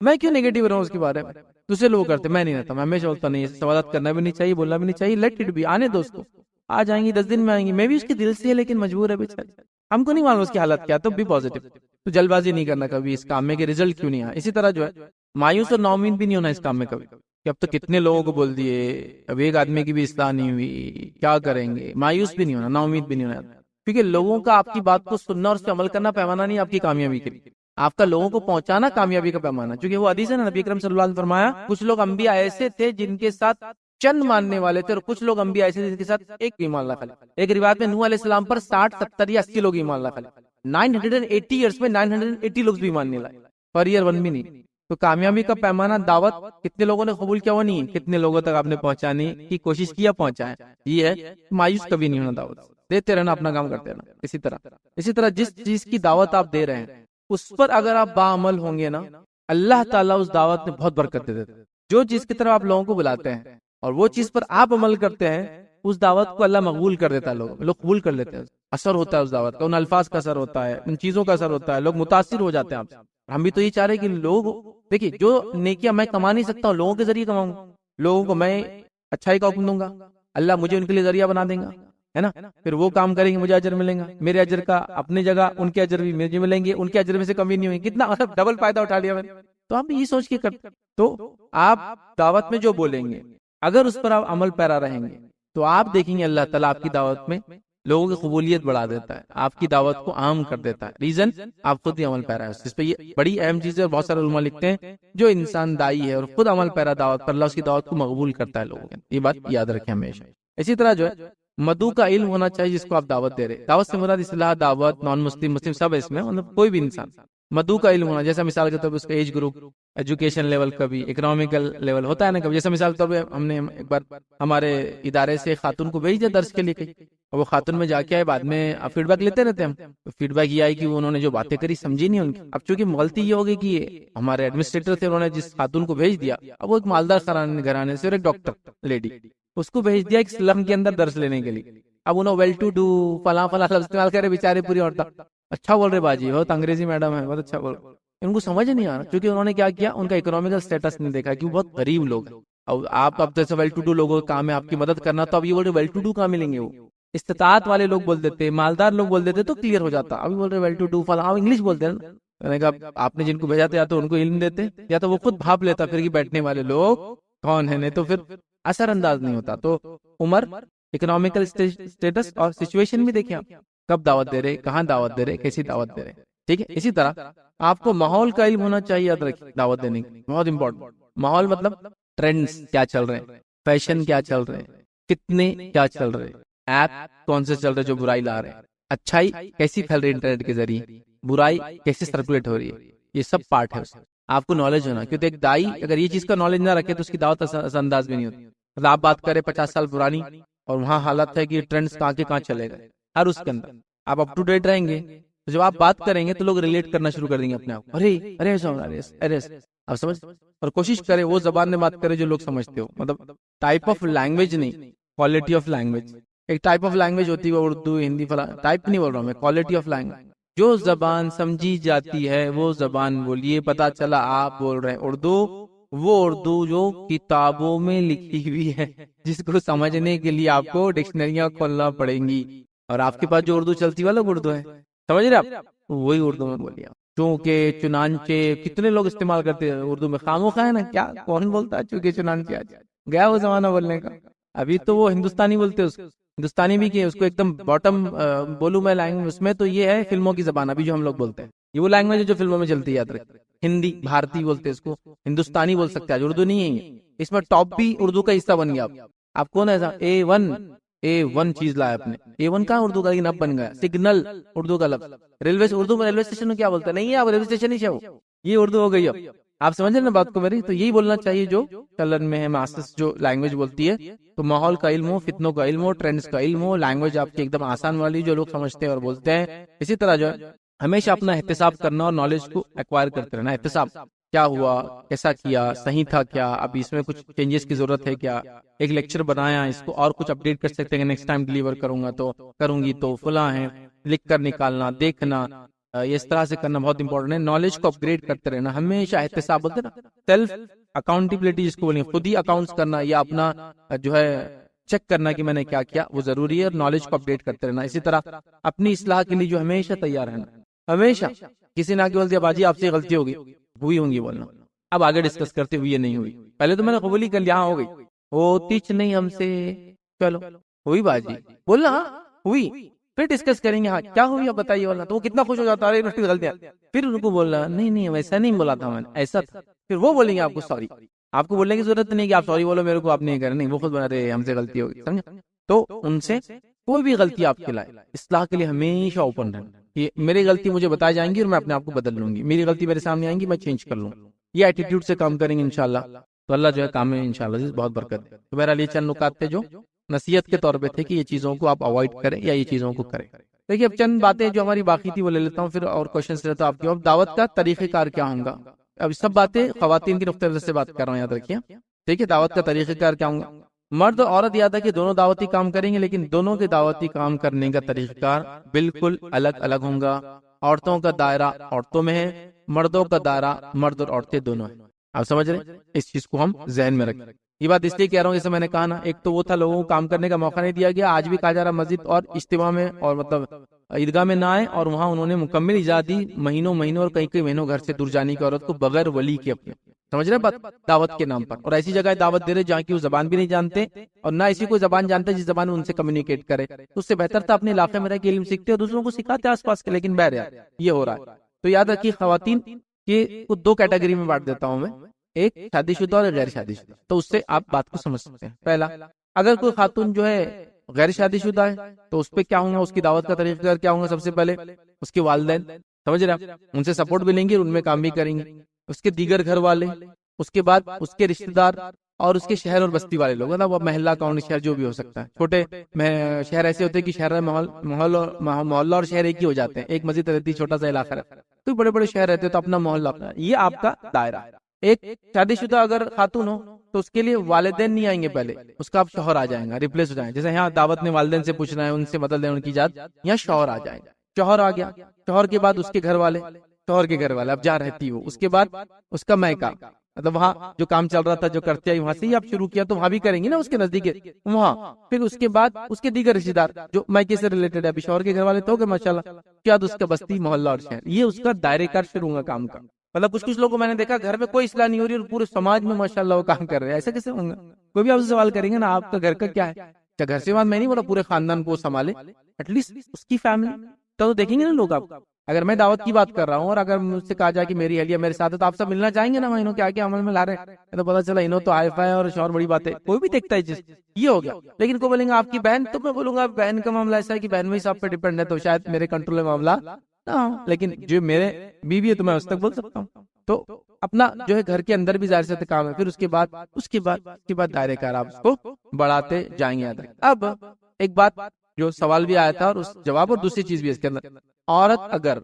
Speaker 1: میں کیوں نیگیٹو رہا ہوں اس کے بارے میں، دوسرے لوگ کرتے میں نہیں رہتا، میں ہمیشہ بولتا نہیں، سوالات کرنا بھی نہیں چاہیے، بولنا بھی نہیں چاہیے، لیٹ اٹ بی، آنے دو اس کو، آ جائیں گی 10 دن میں آئیں گی، میں بھی اس کے دل سے ہے لیکن مجبور ہے بیچاری، ہم کو نہیں معلوم اس کی حالت کیا، تو بھی پازیٹیو، تو جلد بازی نہیں کرنا کبھی اس کام میں کہ رزلٹ کیوں نہیں آیا، اسی طرح جو ہے مایوس اور نا امید بھی نہیں ہونا اس کام میں کبھی، کہ اب تو کتنے لوگوں کو بول دیے، اب ایک آدمی کی بھی اصلاح نہیں ہوئی، کیا کریں گے، مایوس بھی نہیں ہونا، نا امید بھی نہیں ہونا، کیونکہ لوگوں کا آپ کی بات کو سننا اور اس پہ عمل کرنا پیمانہ نہیں آپ کی کامیابی کے لیے، آپ کا لوگوں کو پہنچانا کامیابی کا پیمانہ، کیونکہ وہ حدیث ہے نا، نبی اکرم صلی اللہ علیہ وسلم نے فرمایا کچھ لوگ انبیاء ایسے تھے جن کے ساتھ چند ماننے والے تھے، اور کچھ لوگ انبیاء ایسے تھے جن کے ساتھ ایک بھی ایمان لایا، ایک روایت میں نوح علیہ السلام پر 60 70 یا 80 لوگ ایمان لایا، 980 ایئرس میں 980 لوگ بھی ایمان نہیں لائے، پر ایئر 1 بھی نہیں، تو کامیابی کا پیمانہ دعوت کتنے لوگوں نے قبول کیا وہ نہیں، کتنے لوگوں تک آپ نے پہنچانے کی کوشش کیا پہنچائے، یہ ہے مایوس کبھی نہیں ہونا، دعوت دیتے رہنا، اپنا کام کرتے رہنا، اسی طرح جس چیز کی دعوت آپ دے رہے ہیں اس پر اگر آپ باعمل ہوں گے نا، اللہ تعالیٰ اس دعوت میں بہت برکت دے دیتے، جو چیز کی طرف آپ لوگوں کو بلاتے ہیں اور وہ چیز پر آپ عمل کرتے ہیں، اس دعوت کو اللہ مقبول کر دیتا ہے، لوگ قبول کر لیتے ہیں، اثر ہوتا ہے اس دعوت کا، ان الفاظ کا اثر ہوتا ہے، ان چیزوں کا اثر ہوتا ہے، لوگ متاثر ہو جاتے ہیں آپ سے، ہم بھی تو یہ چاہ رہے ہیں کہ لوگ دیکھیے، جو نیکیاں میں کما نہیں سکتا ہوں لوگوں کے ذریعے کماؤں گا، لوگوں کو میں اچھائی کا حکم دوں گا، اللہ مجھے ان کے لیے ذریعہ بنا دیں گا، ہے نا، پھر وہ کام کریں گے مجھے اجر ملیں گا، میرے اجر کا اپنی جگہ ان کے اجر بھی مجھے ملیں گے، ان کے اجر میں سے کمی نہیں ہوگی، کتنا ڈبل فائدہ اٹھا لیا میں نے، تو آپ یہ سوچ کے کرتے، تو آپ دعوت میں جو بولیں گے اگر اس پر آپ عمل پیرا رہیں گے تو آپ دیکھیں گے اللہ تعالیٰ آپ کی دعوت میں لوگوں کی قبولیت بڑھا دیتا ہے، آپ کی دعوت کو عام کر دیتا ہے. ریزن آپ خود ہی عمل پیرا ہے اس پہ. یہ بڑی اہم چیز ہے اور بہت سارے علماء لکھتے ہیں جو انسان دائی ہے اور خود عمل پیرا دعوت پر، اللہ اس کی دعوت کو مقبول کرتا ہے لوگوں کے. یہ بات یاد رکھیں ہمیشہ. اسی طرح جو ہے مدعو کا علم ہونا چاہیے جس کو آپ دعوت دے رہے. دعوت سے مراد اصلاح، دعوت، نان مسلم، مسلم سب ہے اس میں، مطلب کوئی بھی انسان مدعو کا علم ہونا. جیسا مثال کے طور پہ اس کا ایج گروپ، ایجوکیشن لیول کا بھی، اکنامیکل لیول ہوتا ہے نا کبھی. جیسا مثال کے طور پہ ہم نے ایک بار ہمارے ادارے سے خاتون کو بھیج دیا درس کے لیے کہیں، اور وہ خاتون میں جا کے آئے، بعد میں فیڈ بیک لیتے رہتے ہم. فیڈ بیک یہ آئی کہ انہوں نے جو باتیں کری سمجھی نہیں ان کی. اب چونکہ غلطی یہ ہوگی کہ ہمارے ایڈمنسٹریٹر تھے، انہوں نے جس خاتون کو بھیج دیا، اب وہ ایک مالدار گھرانے سے اور ایک ڈاکٹر لیڈی، اس کو بھیج دیا ایک سلم کے اندر درس لینے کے لیے. اب انہوں ویل ٹو ڈو فلاں فلاں لفظ استعمال کر رہے بیچارے پوری عورتیں. اچھا بول رہے باجی، بہت انگریزی میڈم ہے، بہت اچھا بول. ان کو سمجھ نہیں آ رہا کیونکہ انہوں نے کیا کیا، ان کا اکنامیکل سٹیٹس نہیں دیکھا کہ وہ بہت غریب لوگ ہیں. اب جیسے ویل ٹو ڈو لوگوں کا کام ہے آپ کی مدد کرنا، تو اب یہ بول رہے ویل ٹو ڈو کہاں ملیں گے؟ وہ استطاعت والے لوگ بول دیتے، مالدار لوگ بول دیتے تو کلیئر ہو جاتا. ابھی بول رہے ویل ٹو ڈو فلاں، انگلش بولتے ہیں. میں نے کہا آپ نے جن کو بھیجا تھا یا تو ان کو علم دیتے یا تو وہ خود بھاپ لیتا پھر کہ بیٹھنے والے لوگ کون ہیں، نہیں تو پھر اثر انداز نہیں ہوتا. تو عمر، اکنامیکل سٹیٹس اور سچویشن بھی دیکھیں آپ، کب دعوت دے رہے، کہاں دعوت دے رہے، کیسی دعوت دے رہے. ٹھیک ہے. اسی طرح آپ کو ماحول کا علم ہونا چاہیے، یاد رکھیں دعوت دینے کا بہت امپورٹنٹ. ماحول مطلب ٹرینڈز کیا چل رہے ہیں، فیشن کیا چل رہے ہیں، کتنے کیا چل رہے ہیں، ایپ کون سے چل رہے جو برائی لا رہے ہیں، اچھائی کیسی پھیل رہی ہے انٹرنیٹ کے ذریعے، برائی کیسے سرکولیٹ ہو رہی ہے. یہ سب پارٹ ہے اس میں. آپ کو نالج ہونا، کیونکہ ایک دائی اگر یہ چیز کا نالج نہ رکھے تو اس کی دعوت اثر انداز بھی نہیں ہوتی. مطلب آپ بات کریں 50 سال پرانی اور وہاں حالت ہے کہ ٹرینڈز کہاں کے کہاں چلے گئے، ہر اس کے اندر آپ اپ ٹو ڈیٹ رہیں گے تو جب آپ بات کریں گے تو لوگ ریلیٹ کرنا شروع کر دیں گے اپنے آپ. ارے ارے ایسا ہو رہا ہے، ارے آپ سمجھ. اور کوشش کریں وہ زبان میں بات کرے جو لوگ سمجھتے ہو. مطلب ٹائپ آف لینگویج نہیں، کوالٹی آف لینگویج. ایک ٹائپ آف لینگویج ہوتی ہے وہ اردو، ہندی، فلاں ٹائپ نہیں بول رہا ہوں میں، کوالٹی آف لینگویج. جو زبان سمجھی جاتی ہے وہ زبان بولیے. پتا چلا آپ بول رہے ہیں اردو، وہ اردو جو کتابوں میں لکھی ہوئی ہے، جس کو سمجھنے کے لیے آپ کو ڈکشنریاں کھولنا پڑیں گی. اور آپ کے پاس جو اردو چلتی والا اردو ہے، سمجھ رہے آپ، وہی اردو میں بولیے. چونکہ، چنانچہ کتنے لوگ استعمال کرتے ہیں اردو میں، خاموخا ہے نا. کیا کون بولتا ہے چونکہ چنانچہ؟ آج گیا وہ زمانہ بولنے کا. ابھی تو وہ ہندوستانی بولتے اس کو، ہندوستانی بھی کہ اس کو ایک دم باٹم بولوں میں لینگویج. اس میں تو یہ ہے فلموں کی زبان ابھی جو ہم لوگ بولتے ہیں، یہ وہ لینگویج ہے جو فلموں میں چلتی ہے. یاد رکھ، ہندی بھارتی بولتے اس کو، ہندوستانی بول سکتے ہیں. اردو نہیں ہے یہ. اس میں ٹاپ بھی اردو کا حصہ بن گیا. آپ کون ہے A1 چیز لایا اپنے. A1 کہاں اردو کا لیکن اب بن گیا. سگنل اردو کا لفظ. ریلوے اردو میں ریلوے اسٹیشن میں کیا بولتا ہے؟ نہیں ہے اب ریلوے اسٹیشن ہی ہے وہ. یہ اردو ہو گئی اب. آپ سمجھ رہے نا بات کو میری؟ تو یہی بولنا چاہیے جو چلن میں ہے. ماسس جو لینگویج بولتی ہے تو ماحول کا علم ہو، فتنوں کا علم ہو، ٹرینڈز کا علم ہو، لینگویج آپ کی ایک دم آسان والی جو لوگ سمجھتے ہیں اور بولتے ہیں. اسی طرح جو ہے ہمیشہ اپنا احتساب کرنا اور نالج کو ایکوائر کرتے رہنا. احتساب کیا ہوا، کیسا کیا، صحیح تھا کیا، اب اس میں کچھ چینجز کی ضرورت ہے کیا، ایک لیکچر بنایا اس کو اور کچھ اپڈیٹ کر سکتے ہیں کہ نیکسٹ ٹائم ڈیلیور کروں گی تو فلاں ہے، لکھ کر نکالنا، دیکھنا، اس طرح سے کرنا بہت امپورٹنٹ ہے. نالج کو اپگریڈ کرتے رہنا ہمیشہ. احتساب بولتے ہیں نا، سیلف اکاؤنٹیبلٹی جس کو بولیں، خود ہی اکاؤنٹس کرنا یا اپنا جو ہے چیک کرنا کہ میں نے کیا کیا، وہ ضروری ہے. اور نالج کو اپڈیٹ کرتے رہنا. اسی طرح اپنی اصلاح کے لیے جو ہمیشہ تیار رہنا. ہمیشہ کسی نے آ کے بول دیا باجی آپ سے غلطی ہوئی ہوں گی بولنا. اب آگے ڈسکس کرتے ہوئے نہیں ہوئی، پہلے تو میں نے قبول ہی کر لیا، ہاں ہو گئی. ہوتی نہیں ہم سے، چلو ہوئی باجی بولنا، ہاں ہوئی، پھر ڈسکس کریں گے. ہاں کیا ہوئی اب بتائیے والا. تو وہ کتنا خوش ہو جاتا ہے غلطیاں. پھر ان کو بولنا نہیں ویسا نہیں بولا تھا میں نے، ایسا تھا. پھر وہ بولیں گے آپ کو سوری. آپ کو بولنے کی ضرورت نہیں کہ آپ سوری بولو میرے کو، آپ نہیں کریں، نہیں، وہ خود بنا رہے ہم سے غلطی ہوگی. سمجھا؟ تو ان سے کوئی بھی غلطی آپ کے لائے اصلاح کے لیے ہمیشہ اوپن رہنا. یہ میری غلطی مجھے بتائی جائیں گی اور میں اپنے آپ کو بدل لوں گی. میری غلطی میرے سامنے آئیں گی، میں چینج کر لوں. یہ ایٹیٹیوڈ سے کام کریں گے انشاءاللہ تو اللہ جو ہے کام میں انشاءاللہ بہت برکت ہے. تو میرا یہ چند نکات تھے جو نصیحت کے طور پہ تھے کہ یہ چیزوں کو آپ اوائڈ کریں یا یہ چیزوں کو کریں. دیکھیے اب چند باتیں جو ہماری باقی تھی وہ لے لیتا ہوں، پھر اور کوشچنس لیتا ہوں آپ کی. اب دعوت کا طریقہ کار کیا ہوگا؟ اب سب باتیں خواتین کے نقطہ نظر سے بات کر رہا ہوں، یاد رکھیے. ٹھیک ہے، دعوت کا طریقہ کار کیا ہوگا؟ مرد اور عورت یاد ہے کہ دونوں دعوتی کام کریں گے، لیکن دونوں کے دعوتی کام کرنے کا طریقہ کار بالکل الگ الگ ہوگا. عورتوں کا دائرہ عورتوں میں ہے، مردوں کا دائرہ مرد اور عورتیں دونوں ہیں. آپ سمجھ رہے ہیں؟ اس چیز کو ہم ذہن میں رکھیں. یہ بات اس لیے کہہ رہا ہوں، جیسے میں نے کہا نا، ایک تو وہ تھا لوگوں کو کام کرنے کا موقع نہیں دیا گیا. آج بھی کہا جا رہا مسجد اور اجتماع میں اور مطلب عیدگاہ میں نہ آئے، اور وہاں انہوں نے مکمل اجازت دی مہینوں اور کئی مہینوں گھر سے دور جانے کی عورت کو بغیر ولی کے اپنے. سمجھ رہے بات، دعوت کے نام پر. اور ایسی جگہ دعوت دے رہے جہاں کی وہ زبان بھی نہیں جانتے اور نہ ایسی کوئی زبان جانتا جس زبان میں ان سے کمیونیکیٹ کرے. تو اس سے بہتر تھا اپنے علاقے میں رہ کے علم سیکھتے اور دوسروں کو سکھاتے آس پاس کے. لیکن بہرحال یہ ہو رہا ہے. تو یاد رکھیے خواتین کے کو دو کیٹیگری میں بانٹ دیتا ہوں میں، ایک شادی شدہ اور غیر شادی شدہ. تو اس سے آپ بات کو سمجھ سکتے ہیں. پہلا، اگر کوئی خاتون جو ہے غیر شادی شدہ ہے تو اس پہ کیا ہوگا، اس کی دعوت کا طریقہ کیا ہوگا؟ سب سے پہلے اس کے والدین، سمجھ رہے ہیں، ان سے سپورٹ بھی لیں گے، ان میں کام بھی کریں گے. اس کے دیگر گھر والے، اس کے بعد اس کے رشتہ دار اور اس کے شہر اور بستی والے لوگ، نا وہ محلہ کاؤنٹی شہر جو بھی ہو سکتا ہے. چھوٹے شہر ایسے ہوتے ہیں کہ شہر محلہ اور شہر ایک ہی ہو جاتے ہیں، ایک مسجد رہتی ہے، چھوٹا سا علاقہ رہتا ہے. کوئی بڑے بڑے شہر رہتے تو اپنا محلہ اپنا. یہ آپ کا دائرہ. ایک شادی شدہ اگر خاتون ہو تو اس کے لیے والدین نہیں آئیں گے، پہلے اس کا اب شوہر آ جائیں گا، ریپلیس ہو جائیں گے. جیسے یہاں دعوت نے والدین سے پوچھنا ہے، ان سے مدد لینا، ان کی جات، یہاں شوہر آ جائیں گا. شوہر آ گیا، شوہر کے بعد اس کے گھر والے، شوہر کے گھر والے اب جہاں رہتی ہو، اس کے بعد اس کا میکا، مطلب وہاں جو کام چل رہا تھا، جو کرتے آئی وہاں سے ہی آپ شروع کیا تو وہاں بھی کریں گے نا، اس کے نزدیک وہاں. پھر اس کے بعد اس کے دیگر رشتے دار جو میکے سے ریلیٹڈ ہے. ابھی شوہر کے گھر والے تو گے ماشاءاللہ، کیا اس کا بستی، محلہ اور شہر. یہ اس کا دائرے کار شروع ہوگا کام کا. مطلب کچھ لوگوں کو میں نے دیکھا گھر میں کوئی اصلاح نہیں ہو رہی اور پورے سماج میں ماشاءاللہ وہ کام کر رہے ہیں. ایسا کیسے ہوگا؟ کوئی بھی آپ سے سوال کریں گے نا، آپ کا گھر کا کیا ہے، کیا گھر سے بات میں نہیں بولا پورے خاندان کو سنبھالے، ایٹ لیسٹ اس کی فیملی تو دیکھیں گے نا لوگ. آپ اگر میں دعوت کی بات کر رہا ہوں اور اگر مجھ سے کہا جائے کہ میری اہلیہ میرے ساتھ ہے تو آپ سب ملنا چاہیں گے نا، انہوں کیا کیا عمل میں لا رہے ہیں. تو پتا چلا انہوں تو آئی فائی اور شور بڑی بات ہے، کوئی بھی دیکھتا ہے جس یہ ہو گیا. لیکن کو بولیں گے آپ کی بہن، تو میں بولوں گا بہن کا معاملہ ایسا ہے کہ بہن میں صاحب پہ ڈیپینڈ ہے، تو شاید میرے کنٹرول میں معاملہ نہ ہو. لیکن جو میرے بیوی ہے تو میں اس تک بول سکتا ہوں. تو اپنا جو ہے گھر کے اندر بھی ظاہر سے کام ہے. پھر اس کے بعد دائرے کار آپ اس کو بڑھاتے جائیں گے. اب ایک بات جو سوال بھی آیا تھا اور اس جواب، اور دوسری چیز بھی اس کے اندر، عورت اگر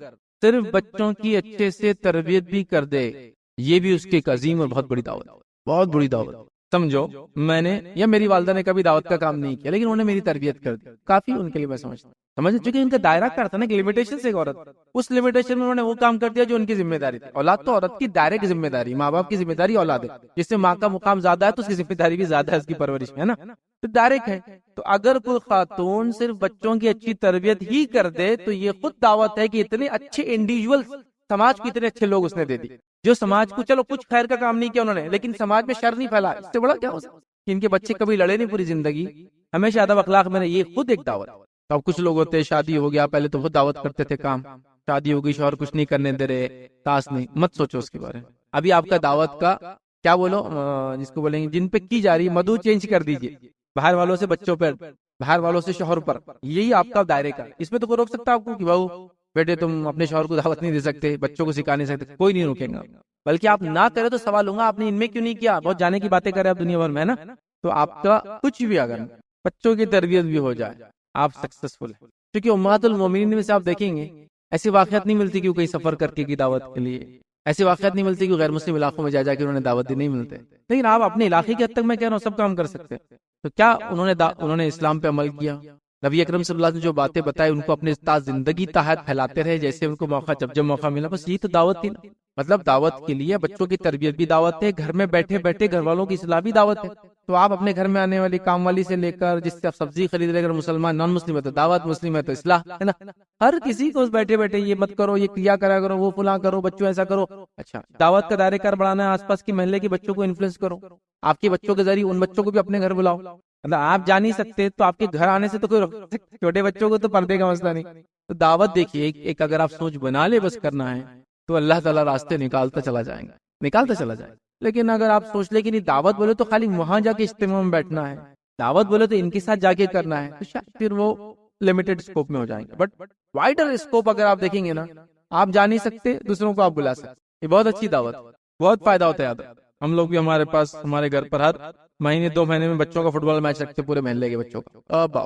Speaker 1: صرف بچوں کی اچھے سے تربیت بھی کر دے، یہ بھی اس کی ایک عظیم اور بہت بڑی دعوت، بہت بڑی دعوت. سمجھو میں نے یا میری والدہ نے کبھی دعوت کا کام نہیں کیا، لیکن انہوں نے میری تربیت کر دی، کافی ان کے لیے میں سمجھتا ہوں. سمجھ چونکہ ان کا دائرہ کیا تھا نا، ایک لمیٹیشن سے ایک عورت، اس لمیٹیشن میں انہوں نے وہ کام کر دیا جو ان کی ذمہ داری تھی. اولاد تو عورت کی ڈائریکٹ ذمہ داری، ماں باپ کی ذمہ داری اولاد ہے. جس سے ماں کا مقام زیادہ ہے تو اس کی ذمہ داری بھی زیادہ ہے اس کی پرورش میں، ہے نا، تو ڈائریکٹ ہے. تو اگر کوئی خاتون صرف بچوں کی اچھی تربیت ہی کر دے تو یہ خود دعوت ہے کہ اتنے اچھے انڈیویجول سماج کو اتنے اچھے لوگ اس نے دے دی، جو سماج کو چلو کچھ خیر کا کام نہیں کیا انہوں نے، لیکن سماج میں شر نہیں پھیلا. اس سے بڑا کیا ہو سکتا کہ ان کے بچے کبھی لڑے نہیں پوری زندگی، ہمیشہ ادب اخلاق میں. یہ خود ایک دعوت. تو اب کچھ لوگ ہوتے ہیں شادی ہو گیا، پہلے تو خود دعوت کرتے تھے کام، شادی ہو گئی شوہر کچھ نہیں کرنے دے رہے، تاس نہیں، مت سوچو اس کے بارے میں. ابھی آپ کا دعوت کا کیا بولو جس کو بولیں گے جن پہ کی جا رہی مدعو چینج کر دیجئے، باہر والوں سے بچوں پر، باہر والوں سے شوہر پر. یہی آپ کا دائرے کا. اس میں تو کوئی روک سکتا آپ کو کہ بھاؤ بیٹے تم اپنے شوہر کو دعوت نہیں دے سکتے، بچوں کو سکھا نہیں سکتے؟ کوئی نہیں روکے گا. بلکہ آپ نہ کرے تو سوال ہوگا آپ نے ان میں کیوں نہیں کیا. بہت جانے کی باتیں کرے آپ دنیا بھر میں، نا. تو آپ کا کچھ بھی اگر بچوں کی تربیت بھی ہو جائے آپ سکسیسفل ہیں. کیونکہ امہات المومنین میں سے آپ دیکھیں گے ایسی واقعات نہیں ملتی کہ وہ کہیں سفر کر کے کی دعوت کے لیے، ایسی واقعات نہیں ملتی کہ غیر مسلم علاقوں میں جا کے انہوں نے دعوت دی، نہیں ملتے. لیکن آپ اپنے علاقے کی حد تک میں کہہ رہا ہوں سب کام کر سکتے. تو کیا انہوں نے اسلام پہ عمل کیا؟ نبی اکرم صلی اللہ علیہ وسلم نے جو باتیں بتائی ان کو اپنے زندگی تحت پھیلاتے رہے، جیسے ان کو موقع جب موقع ملا. بس یہی تو دعوت تھی نا. مطلب دعوت کے لیے بچوں کی تربیت بھی دعوت ہے، گھر میں بیٹھے بیٹھے گھر والوں کی اصلاح بھی دعوت ہے. تو آپ اپنے گھر میں آنے والی کام والی سے لے کر جس سے آپ سبزی خرید لے کر، مسلمان نان مسلم ہے تو دعوت، مسلم ہے تو اصلاح، ہے نا. ہر کسی کو بیٹھے بیٹھے یہ مت کرو، یہ کیا کرا کرو، وہ فلاں کرو، بچوں ایسا کرو. اچھا دعوت کا دائرہ کار بڑھانا ہے، آس پاس کی محلے کے بچوں کو انفلوئنس کرو. آپ کے بچوں کے ذریعے ان بچوں کو بھی اپنے گھر بلاؤ. مطلب آپ جا نہیں سکتے تو آپ کے گھر آنے سے تو کوئی چھوٹے بچوں کو تو پردے کا مسئلہ نہیں. تو دعوت دیکھیے ایک اگر آپ سوچ بنا لے بس کرنا ہے تو اللہ تعالیٰ راستے نکالتا چلا جائے گا، نکالتا چلا جائے. لیکن اگر آپ سوچ لیں کہ نہیں دعوت بولے تو خالی وہاں جا کے اجتماع میں بیٹھنا ہے، دعوت بولے تو ان کے ساتھ جا کے کرنا ہے، تو شاید پھر وہ لمیٹڈ اسکوپ میں ہو جائیں گے. بٹ وائڈر اسکوپ اگر آپ دیکھیں گے نا، آپ جا نہیں سکتے دوسروں کو آپ بلا سکتے. یہ بہت اچھی دعوت، بہت فائدہ ہوتا ہے. یاد ہم لوگ بھی ہمارے پاس ہمارے گھر پر ہر مہینے 2 مہینے میں بچوں کا فٹ بال میچ رکھتے پورے محلے کے بچوں کا. اب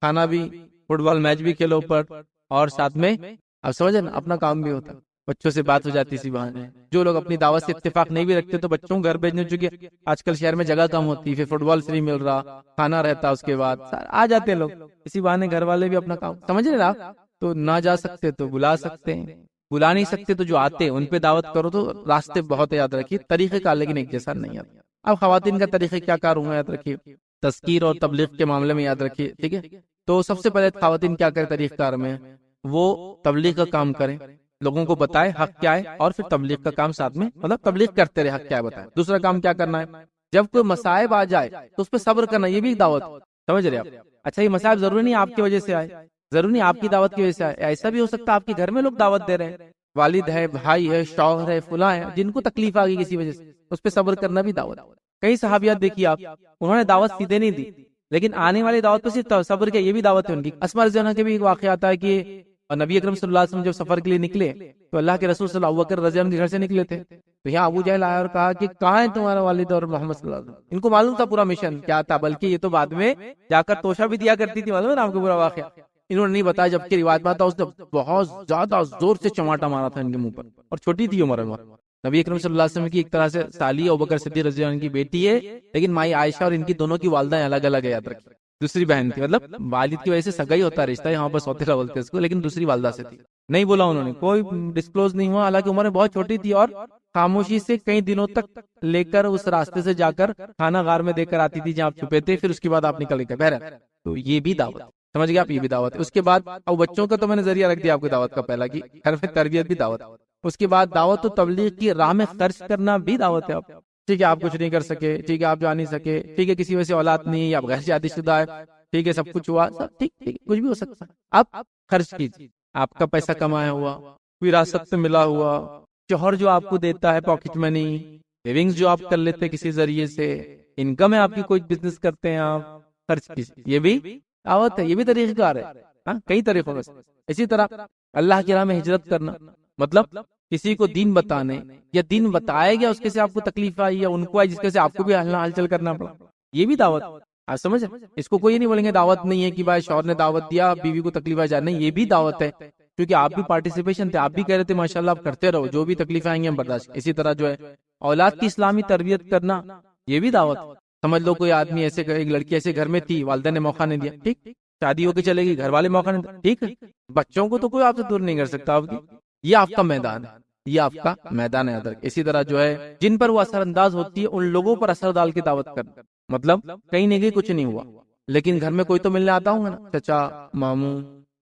Speaker 1: کھانا بھی، فٹ بال میچ بھی کھیلو اوپر، اور ساتھ میں اب سمجھے نا اپنا کام بھی ہوتا ہے. بچوں سے بات ہو جاتی سی بہانے. جو لوگ اپنی دعوت سے اتفاق نہیں بھی رکھتے تو بچوں کو گھر بھیجنے، چونکہ آج کل شہر میں جگہ کم ہوتی، پھر فٹ بال فری مل رہا، کھانا رہتا، اس کے بعد آ جاتے لوگ. اسی بہانے گھر والے بھی اپنا کام سمجھ رہے نا. تو نہ جا سکتے تو بلا سکتے ہیں، بلا نہیں سکتے تو جو آتے ان پہ دعوت کرو. تو راستے بہت یاد رکھیے، طریقہ کار لیکن ایک جیسا نہیں آتا. اب خواتین کا طریقہ کیا کار ہوں گا یاد رکھیے، تذکیر اور تبلیغ کے معاملے میں یاد رکھیے، ٹھیک ہے. تو سب سے پہلے خواتین کیا کرے طریقہ کار میں، وہ تبلیغ کا کام کریں، لوگوں کو بتائے حق کیا ہے، اور پھر تبلیغ کا کام ساتھ میں، مطلب تبلیغ کرتے رہے حق کیا ہے بتائے۔ دوسرا کام کیا کرنا ہے، جب کوئی مصائب آ جائے تو اس پہ صبر کرنا، یہ بھی ایک دعوت، سمجھ رہے آپ؟ اچھا یہ مصائب ضروری نہیں آپ کی وجہ سے آئے، ضروری نہیں آپ کی دعوت کی وجہ سے آئے، ایسا بھی ہو سکتا ہے آپ کے گھر میں لوگ دعوت دے رہے ہیں، والد ہے، بھائی ہے، شوہر ہے، فلاں ہے، جن کو تکلیف آ گئی کسی وجہ سے، اس پہ صبر کرنا بھی دعوت۔ کئی صحابیات دیکھیے آپ، انہوں نے دعوت سیدھے نہیں دی، لیکن آنے والی دعوت پہ صرف صبر کیا، یہ بھی دعوت ہے ان کی۔ اسماء رضی اللہ عنہا کے بھی ایک واقعہ آتا ہے کہ نبی اکرم صلی اللہ علیہ وسلم جب سفر کے لیے نکلے تو اللہ کے رسول صلی اللہ علیہ وسلم رضی اللہ عنہ کے گھر سے نکلے تھے، تو یہاں ابو جہل آیا اور کہا کہ کہاں ہے تمہارا والد اور محمد صلی اللہ علیہ وسلم؟ ان کو معلوم تھا پورا مشن کیا تھا، بلکہ یہ تو بعد میں جا کر توشہ بھی دیا کرتی تھی، معلوم ہے نا آپ کو پورا واقعہ، انہوں نے نہیں بتایا، جبکہ روایت میں تھا اس نے بہت زیادہ زور سے چماٹا مارا تھا ان کے منہ پر، اور چھوٹی تھی عمر میں۔ نبی اکرم صلی اللہ علیہ وسلم کی ایک طرح سے سالی ابوبکر صدیق رضی اللہ عنہ کی بیٹی ہے، لیکن مائی عائشہ اور ان کی دونوں کی والدہ الگ الگ ہے، یاد رکھیں، دوسری بہن تھی، مطلب والد کی وجہ سے سگائی ہوتا رشتہ، یہاں پر سوتیلا بولتے اس کو، لیکن دوسری والدہ سے تھی، نہیں بولا انہوں نے، کوئی ڈسکلوز نہیں ہوا، حالانکہ عمر بہت چھوٹی تھی، اور خاموشی سے کئی دنوں تک لے کر اس راستے سے جا کر کھانا غار میں دے کر آتی تھی جہاں آپ چھپے تھے، پھر اس کے بعد آپ نکل گئے، بہرحال تو یہ بھی دعوت، سمجھ گئے آپ، یہ بھی دعوت ہے۔ اس کے بعد اب بچوں کا تو میں نے ذریعہ رکھ دیا آپ کو دعوت کا پہلا، کہ گھر میں تربیت بھی دعوت، اس کے بعد دعوت و تبلیغ کی راہ میں خرچ کرنا بھی دعوت ہے۔ آپ ٹھیک ہے آپ کچھ نہیں کر سکے، ٹھیک ہے آپ جا نہیں سکے، ٹھیک ہے کسی وجہ سے اولاد نہیں، آپ غیر شادی شدہ ہے، ٹھیک ہے سب کچھ ہوا، سب ٹھیک ٹھیک کچھ بھی ہو سکتا ہے، آپ خرچ کیجیے، آپ کا پیسہ کمایا ہوا، وراثت سے ملا ہوا، شوہر جو آپ کو دیتا ہے پاکٹ منی، سیونگز جو آپ کر لیتے کسی ذریعے سے، انکم ہے آپ کی، کوئی بزنس کرتے ہیں آپ، خرچ کیجیے، یہ بھی دعوت ہے، یہ بھی طریقہ کار ہے، کئی طریقوں سے۔ اسی طرح اللہ کی راہ میں ہجرت کرنا، مطلب کسی کو دین بتانے، یا دین بتایا گیا اس کے سے آپ کو تکلیف آئی، یا ان کو آئی جس کے سے آپ کو بھی ہلچل کرنا پڑا، یہ بھی دعوت، آپ سمجھ؟ اس کو کوئی نہیں بولیں گے دعوت نہیں ہے کہ بھائی شوہر نے دعوت دیا بیوی کو تکلیف آ جائے، نہیں، یہ بھی دعوت ہے، کیونکہ آپ بھی پارٹیسپیشن تھے، آپ بھی کہہ رہے تھے ماشاءاللہ آپ کرتے رہو، جو بھی تکلیف آئیں گے ہم برداشت۔ اسی طرح جو ہے اولاد کی اسلامی تربیت کرنا، یہ بھی دعوت، سمجھ لو کوئی آدمی ایسے، ایک لڑکی ایسے گھر میں تھی، والدہ نے موقع نہیں دیا، ٹھیک، شادی ہو کے چلے گی، گھر والے موقع نہیں دیا، ٹھیک ہے، بچوں کو تو کوئی آپ سے دور نہیں کر سکتا آپ کی، یہ آپ کا میدان ہے، یہ آپ کا میدان ہے ادر۔ اسی طرح جو ہے جن پر وہ اثر انداز ہوتی ہے ان لوگوں پر اثر ڈال کے دعوت کرنا، مطلب کہیں نہیں گئی کچھ نہیں ہوا، لیکن گھر میں کوئی تو ملنے آتا ہوں گا نا، چچا، ماموں،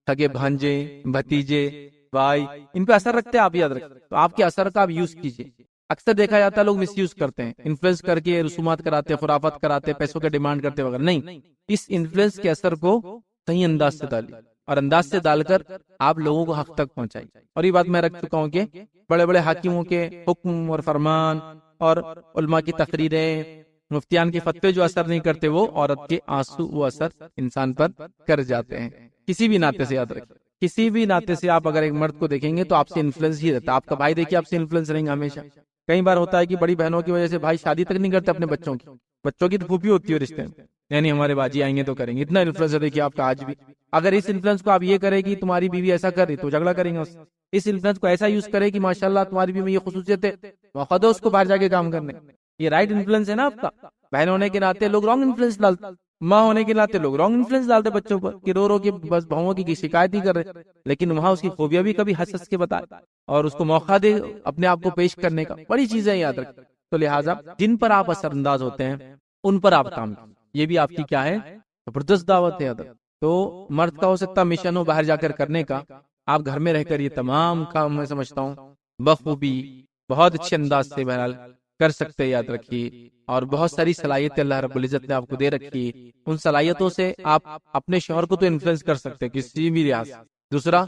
Speaker 1: سگے بھانجے، بھتیجے، بھائی، ان پہ اثر رکھتے ہیں آپ، یاد رکھتے، تو آپ کے اثر کا آپ یوز کیجیے۔ اکثر دیکھا جاتا ہے لوگ مس یوز کرتے ہیں، انفلوئنس کر کے رسومات کراتے، خرافات کراتے، پیسوں کے ڈیمانڈ کرتے وغیرہ، نہیں، اس انفلوئنس کے اثر کو صحیح انداز سے ڈالیے، اور انداز سے ڈال کر آپ لوگوں کو حق تک پہنچائیے۔ اور یہ بات میں رکھ چکا ہوں کہ بڑے بڑے حاکموں کے حکم اور فرمان اور علماء کی تقریریں، مفتیان کے فتوے جو اثر نہیں کرتے، وہ عورت کے آنسو وہ اثر انسان پر کر جاتے ہیں، کسی بھی ناطے سے، یاد رکھیں، کسی بھی ناطے سے آپ اگر ایک مرد کو دیکھیں گے تو آپ سے انفلوئنس ہی رہتا ہے، آپ کا بھائی دیکھیے آپ سے انفلوئنس رہیں گے ہمیشہ۔ کئی بار ہوتا ہے کہ بڑی بہنوں کی وجہ سے بھائی شادی تک نہیں کرتے اپنے بچوں کی، بچوں کی تو پھوپھی ہوتی ہے رشتے میں، یعنی ہمارے باجی آئیں گے تو کریں گے، اتنا انفلوئنس ہے دیکھیے آپ کا آج بھی۔ اگر اس انفلوئنس کو آپ یہ کرے کہ تمہاری بیوی ایسا کر رہی تو جھگڑا کریں گے، اس انفلوئنس کو ایسا یوز کرے کہ ماشاءاللہ تمہاری بیوی میں یہ خصوصیت ہے، موقع دو اس کو باہر جا کے کام کرنے، یہ رائٹ انفلوئنس ہے نا آپ کا۔ بہن ہونے کے ناطے لوگ رانگ انفلوئنس ڈالتے، ماں ہونے کے ناطے لوگ رانگ انفلوئنس ڈالتے بچوں پر، کہ رو رو کے بس بہووں کی شکایت ہی کر رہے، لیکن وہاں اس کی خوبیاں بھی کبھی ہنس ہنس کے بتائے، اور اس کو موقع دے اپنے آپ کو پیش کرنے کا، بڑی چیزیں یاد رکھیں۔ تو لہٰذا جن پر آپ اثر انداز ہوتے ہیں ان پر آپ کام کریں، یہ بھی آپ کی کیا ہے، زبردست دعوت ہے۔ تو مرد کا ہو سکتا مشن ہو باہر جا کر کرنے کا، آپ گھر میں رہ کر یہ تمام کام میں سمجھتا ہوں بخوبی بہت اچھے انداز سے بہرحال کر سکتے، یاد رکھیے۔ اور بہت ساری صلاحیتیں اللہ رب العزت نے آپ کو دے رکھی، ان صلاحیتوں سے آپ اپنے شوہر کو تو انفلوئنس کر سکتے ہیں کسی بھی لحاظ، دوسرا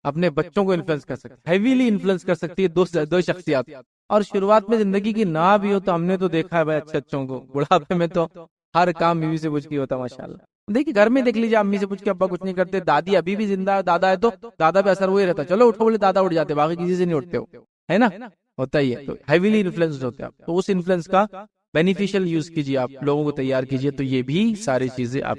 Speaker 1: اپنے بچوں کو انفلوئنس کر سکتے، ہیویلی انفلوئنس کر سکتی ہے دو شخصیات۔ اور شروعات میں زندگی کی نہ بھی ہو تو ہم نے تو دیکھا ہے بھائی اچھوں کو، بڑھاپے میں تو ہر کام بیوی سے پوچھ کے ہوتا ماشاءاللہ۔ دیکھیے گھر میں دیکھ لیجیے، امی سے پوچھ کے ابا کچھ نہیں کرتے، دادی ابھی بھی زندہ ہے، دادا ہے تو دادا پہ اثر وہی رہتا، چلو اٹھو بولے دادا اٹھ جاتے، باقی کسی سے نہیں اٹھتے ہو، ہے نا، ہوتا ہی ہے۔ تو ہیویلی انفلوئنسڈ ہوتے ہیں آپ، تو اس انفلوئنس کا بینیفیشل یوز کیجیے، آپ لوگوں کو تیار کیجیے، تو یہ بھی ساری چیزیں آپ